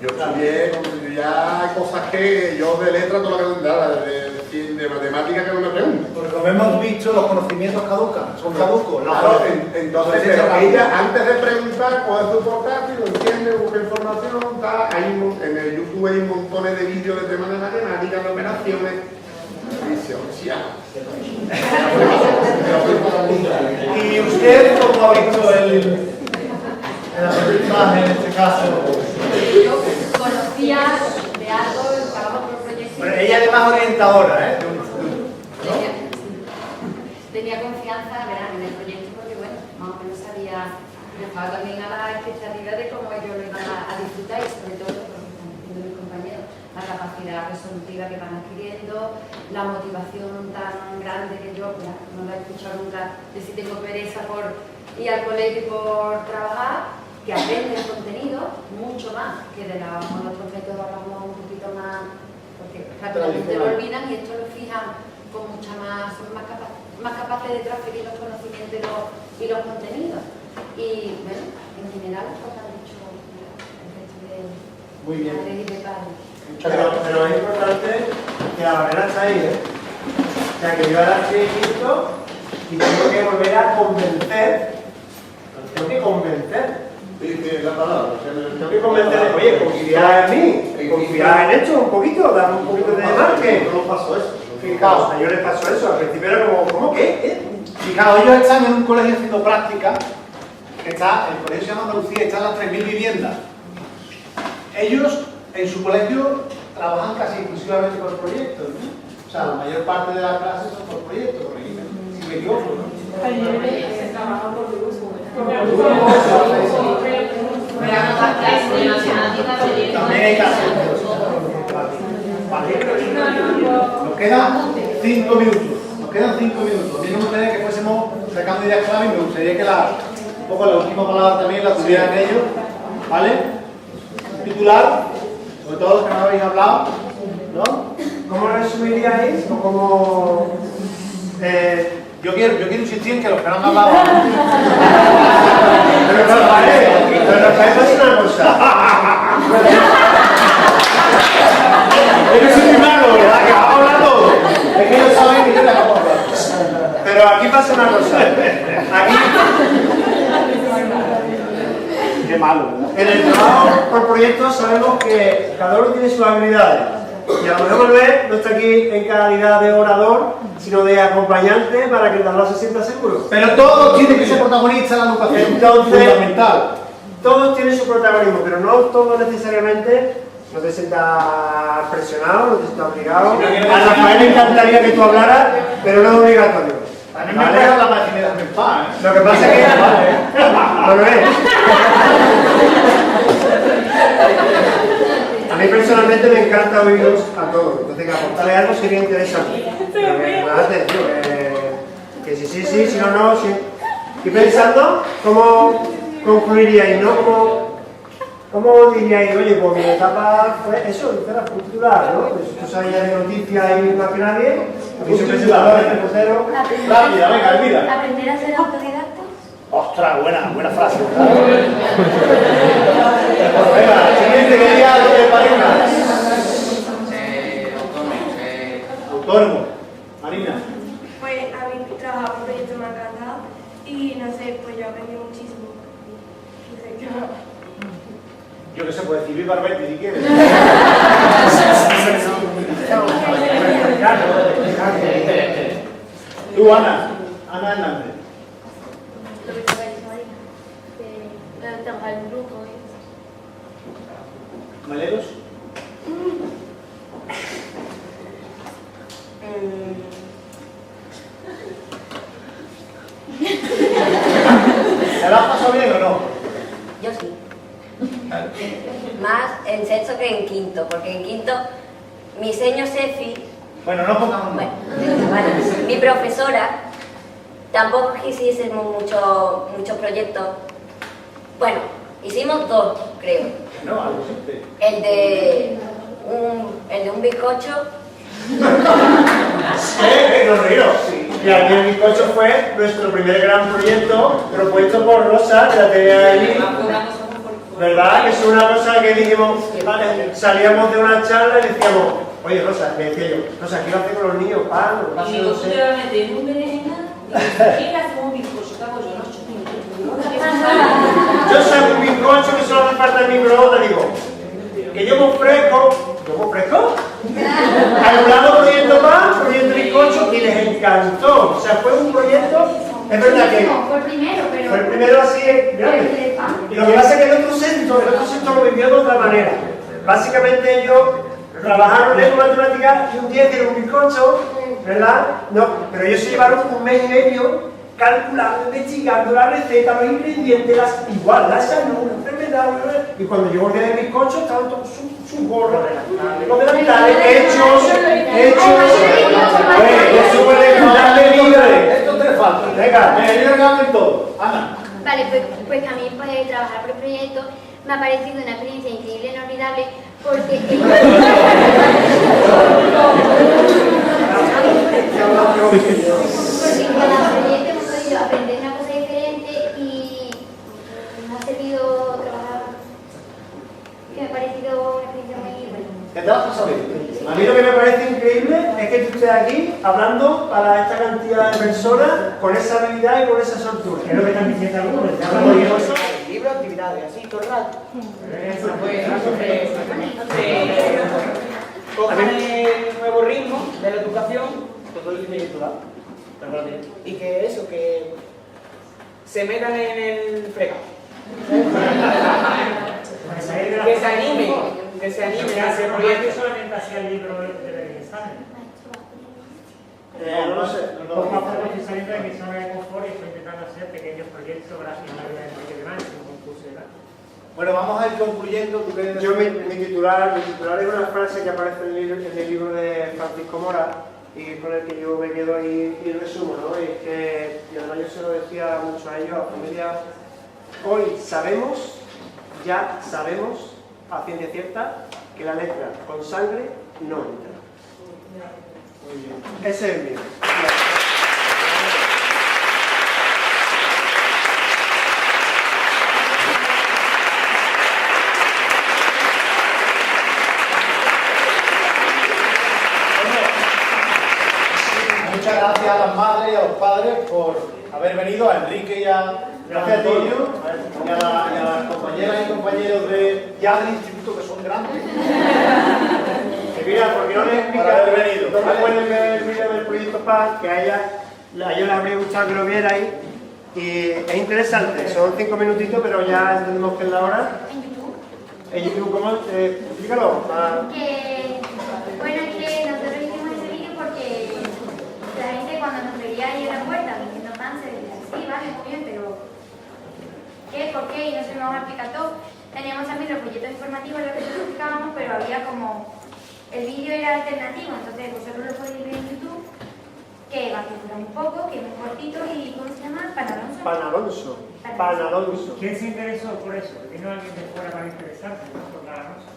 Yo estudié, ya hay cosas que yo de letra toda la cantidad, de matemática que no me pregunto. Porque como hemos visto, los conocimientos caducan, son caducos. Claro, entonces, pero ella antes de preguntar, coge su portátil, lo entiende, busca información, en el YouTube hay montones de vídeos de temas de matemáticas, de operaciones. ¿Y usted cómo ha visto el aprendizaje en este caso? Yo conocía de algo el trabajo por proyecto. Bueno, ella es más orientadora, ¿eh? Tenía confianza, verán, en el proyecto porque, bueno, más o menos sabía, dejaba también a la expectativa de cómo ellos lo iban a disfrutar y sobre todo, porque están diciendo mis compañeros, la capacidad resolutiva que van adquiriendo, la motivación tan grande que yo no la he escuchado nunca de si tengo pereza por ir al colegio y por trabajar, que aprenden contenido mucho más que de los otros métodos, hablamos un poquito más, porque rápidamente lo olvidan y esto lo fijan con mucha más, son más capaces de transferir los conocimientos y los contenidos. Y bueno, en general lo que han dicho el resto de padres y de padres. Pero es importante que la barrera está ahí, ¿eh? O sea, que yo ahora estoy inscrito y tengo que volver a convencer. Tengo que convencer. Dice la palabra. Tengo que convencer, oye, confiar en mí, confiar en esto un poquito, darme un poquito de margen. No pasó eso. Fijaos, a ellos les pasó eso, al principio era como, ¿cómo qué? Fijaos, ellos están en un colegio haciendo práctica, el colegio se llama Andalucía, están las 3.000 viviendas. Ellos en su colegio trabajan casi exclusivamente por proyectos, ¿no? O sea, la mayor parte de las clases son por proyectos, si me equivoco, ¿no? Se trabaja por grupo. También hay que hacerlo. Nos quedan 5 minutos. Nos quedan 5 minutos. A mí me gustaría que fuésemos sacando ideas clave y me gustaría que un poco la última palabra también la tuvieran ellos. ¿Vale? Titular, sobre todo los que no habéis hablado, ¿no? ¿Cómo lo resumiríais? ¿O cómo...? Yo quiero insistir en que los que no han hablado. Pero nos parece una cosa. Qué malo, ¿verdad? En el trabajo por proyectos sabemos que cada uno tiene sus habilidades. Y a lo mejor Manuel no está aquí en calidad de orador, sino de acompañante para que el tablao se sienta seguro. Pero todos tienen que ser protagonistas en la educación. Entonces, fundamental. Todos tienen su protagonismo, pero no todos necesariamente. No te sientas presionado, no te sientas obligado. A Rafael le encantaría que tú hablaras, pero no es obligatorio. A mí me gusta la máquina de paz. Lo que pasa es que... Manuel. A mí personalmente me encanta oírlos a todos, entonces que aportarle algo sería interesante. Que sí, si no, no. Sí. Y pensando cómo concluiríais, ¿no? ¿Cómo diríais, oye, pues mi etapa fue eso, un titular, ¿no? Pues tú sabes ya de noticias y más que nadie. Aquí soy presentador, reportero. Rápida, venga, Elvira. Aprender a ser autodidacta. Ostras, buena frase. Venga, siguiente, que diga lo de parejas. Autónomo. Marina. Pues a mí trabajar por proyectos me ha encantado y no sé, pues yo aprendí muchísimo. No sé qué más. Yo que sé, puedo decir Viva Arbete si quieres. Tú, Ana Hernández. Lo que te parece, Marina. Trabajar en grupo. ¿Maleros? ¿Te la has pasado bien o no? Yo sí. Más en sexto que en quinto, porque en quinto mi señor Sefi, Bueno, no pongamos más. bueno, mi profesora, tampoco es que hiciésemos muchos proyectos. Bueno, hicimos dos, creo. No, algo simple. El de un bizcocho. Nos ríos. Y aquí el bizcocho fue nuestro primer gran proyecto propuesto por Rosa, que la tenía allí. ¿Verdad? Que es una cosa que dijimos, vale, salíamos de una charla y decíamos, oye Rosa, me decía yo, Rosa, ¿qué hacer con los niños? Pan, Y digo, tú te vas a meter en un berenjena y ¿qué le hacemos un bizcocho? ¿Qué hago yo? No, 8 minutos. Yo saco un bizcocho que solo hace falta el microondas, digo, que yo me ofrezco, anulado proyecto pan, proyecto bizcocho y les encantó. O sea, fue un proyecto, es verdad que Fue el primero, pero... fue el primero así grande. Y lo que pasa es que el otro centro lo vivió de otra manera. Básicamente ellos trabajaron en matemáticas y un día hicieron un bizcocho, ¿verdad? No, pero ellos se llevaron un mes y medio calculando, investigando la receta, los ingredientes, la salud, la enfermedad, y cuando llegó el día del bizcocho estaban todos sus gorros, los delantales hechos. Eso puede darle libre. Esto te falta. Venga, libre todo. Ana. Vale, pues a mí pues, trabajar por proyecto me ha parecido una experiencia increíble, inolvidable, porque cada proyecto hemos podido aprender una cosa diferente y me ha servido trabajar, que me ha parecido una experiencia muy buena. ¿Qué te vas a saber? a mí lo que me parece increíble es que tú estés aquí hablando para esta cantidad de personas con esa habilidad y con esa soltura. Es lo que están diciendo algunos. Libro, actividades, así, todo el rato. Cojan el nuevo ritmo de la educación, todo el titular. Y que eso, que se metan en el fregado. Que se animen a hacer proyectos. Solamente hacía el libro del examen. No sé. Poco a poco estoy saliendo de mi zona de confort y estoy intentando hacer pequeños proyectos gracias a la vida de Enrique Gran, un concurso de gran. Bueno, vamos a ir concluyendo. Yo mi titular es una frase que aparece en el libro de Francisco Mora y con el que yo me quedo y resumo, ¿no? Y es que, y además yo se lo decía mucho a ellos, a la familia, hoy ya sabemos a ciencia cierta que la letra con sangre no entra. Muy bien. Ese es el mío. Muchas gracias a las madres y a los padres por haber venido, a Enrique y a Gracias a Antonio y a las compañeras y compañeros ya del instituto que son grandes. Que mira, porque no les explica, no pueden ver el vídeo del proyecto Paz, que a ella les habría gustado que lo vierais. Y es interesante, son 5 minutitos, pero ya entendemos que es la hora. En YouTube. En YouTube, ¿cómo? Explícalo. Bueno, es que nosotros hicimos ese vídeo porque la gente cuando nos veía ahí en la puerta vendiendo pan se decía, sí, vale, muy bien, pero ¿qué? ¿Por qué? Y no se me va a explicar todo. Teníamos también los folletos informativos en los que nos explicábamos, pero había como... El vídeo era alternativo, entonces vosotros lo podéis ver en YouTube, que va a durar un poco, que es muy cortito y ¿cómo se llama? Panalonso. ¿Quién se interesó por eso? ¿Vino alguien de fuera para interesarse, no? Por Panalonso.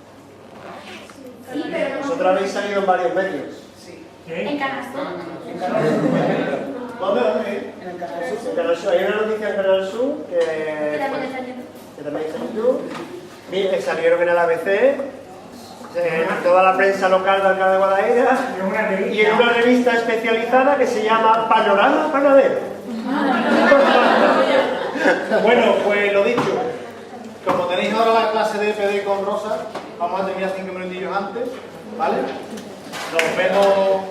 Sí, pero no... Vosotros habéis salido en varios medios. Sí. En Canal Sur. ¿Dónde? En el Canal Sur. En Canal Sur. Hay una noticia en Canal Sur Que también está en YouTube. que también está en YouTube. Mira, salieron en el ABC, en toda la prensa local de Alcalá de Guadaira y en una revista especializada que se llama Panorama Panadero. Bueno, pues lo dicho, como tenéis ahora la clase de PD con Rosa, vamos a terminar 5 minutillos antes, ¿vale? Nos vemos...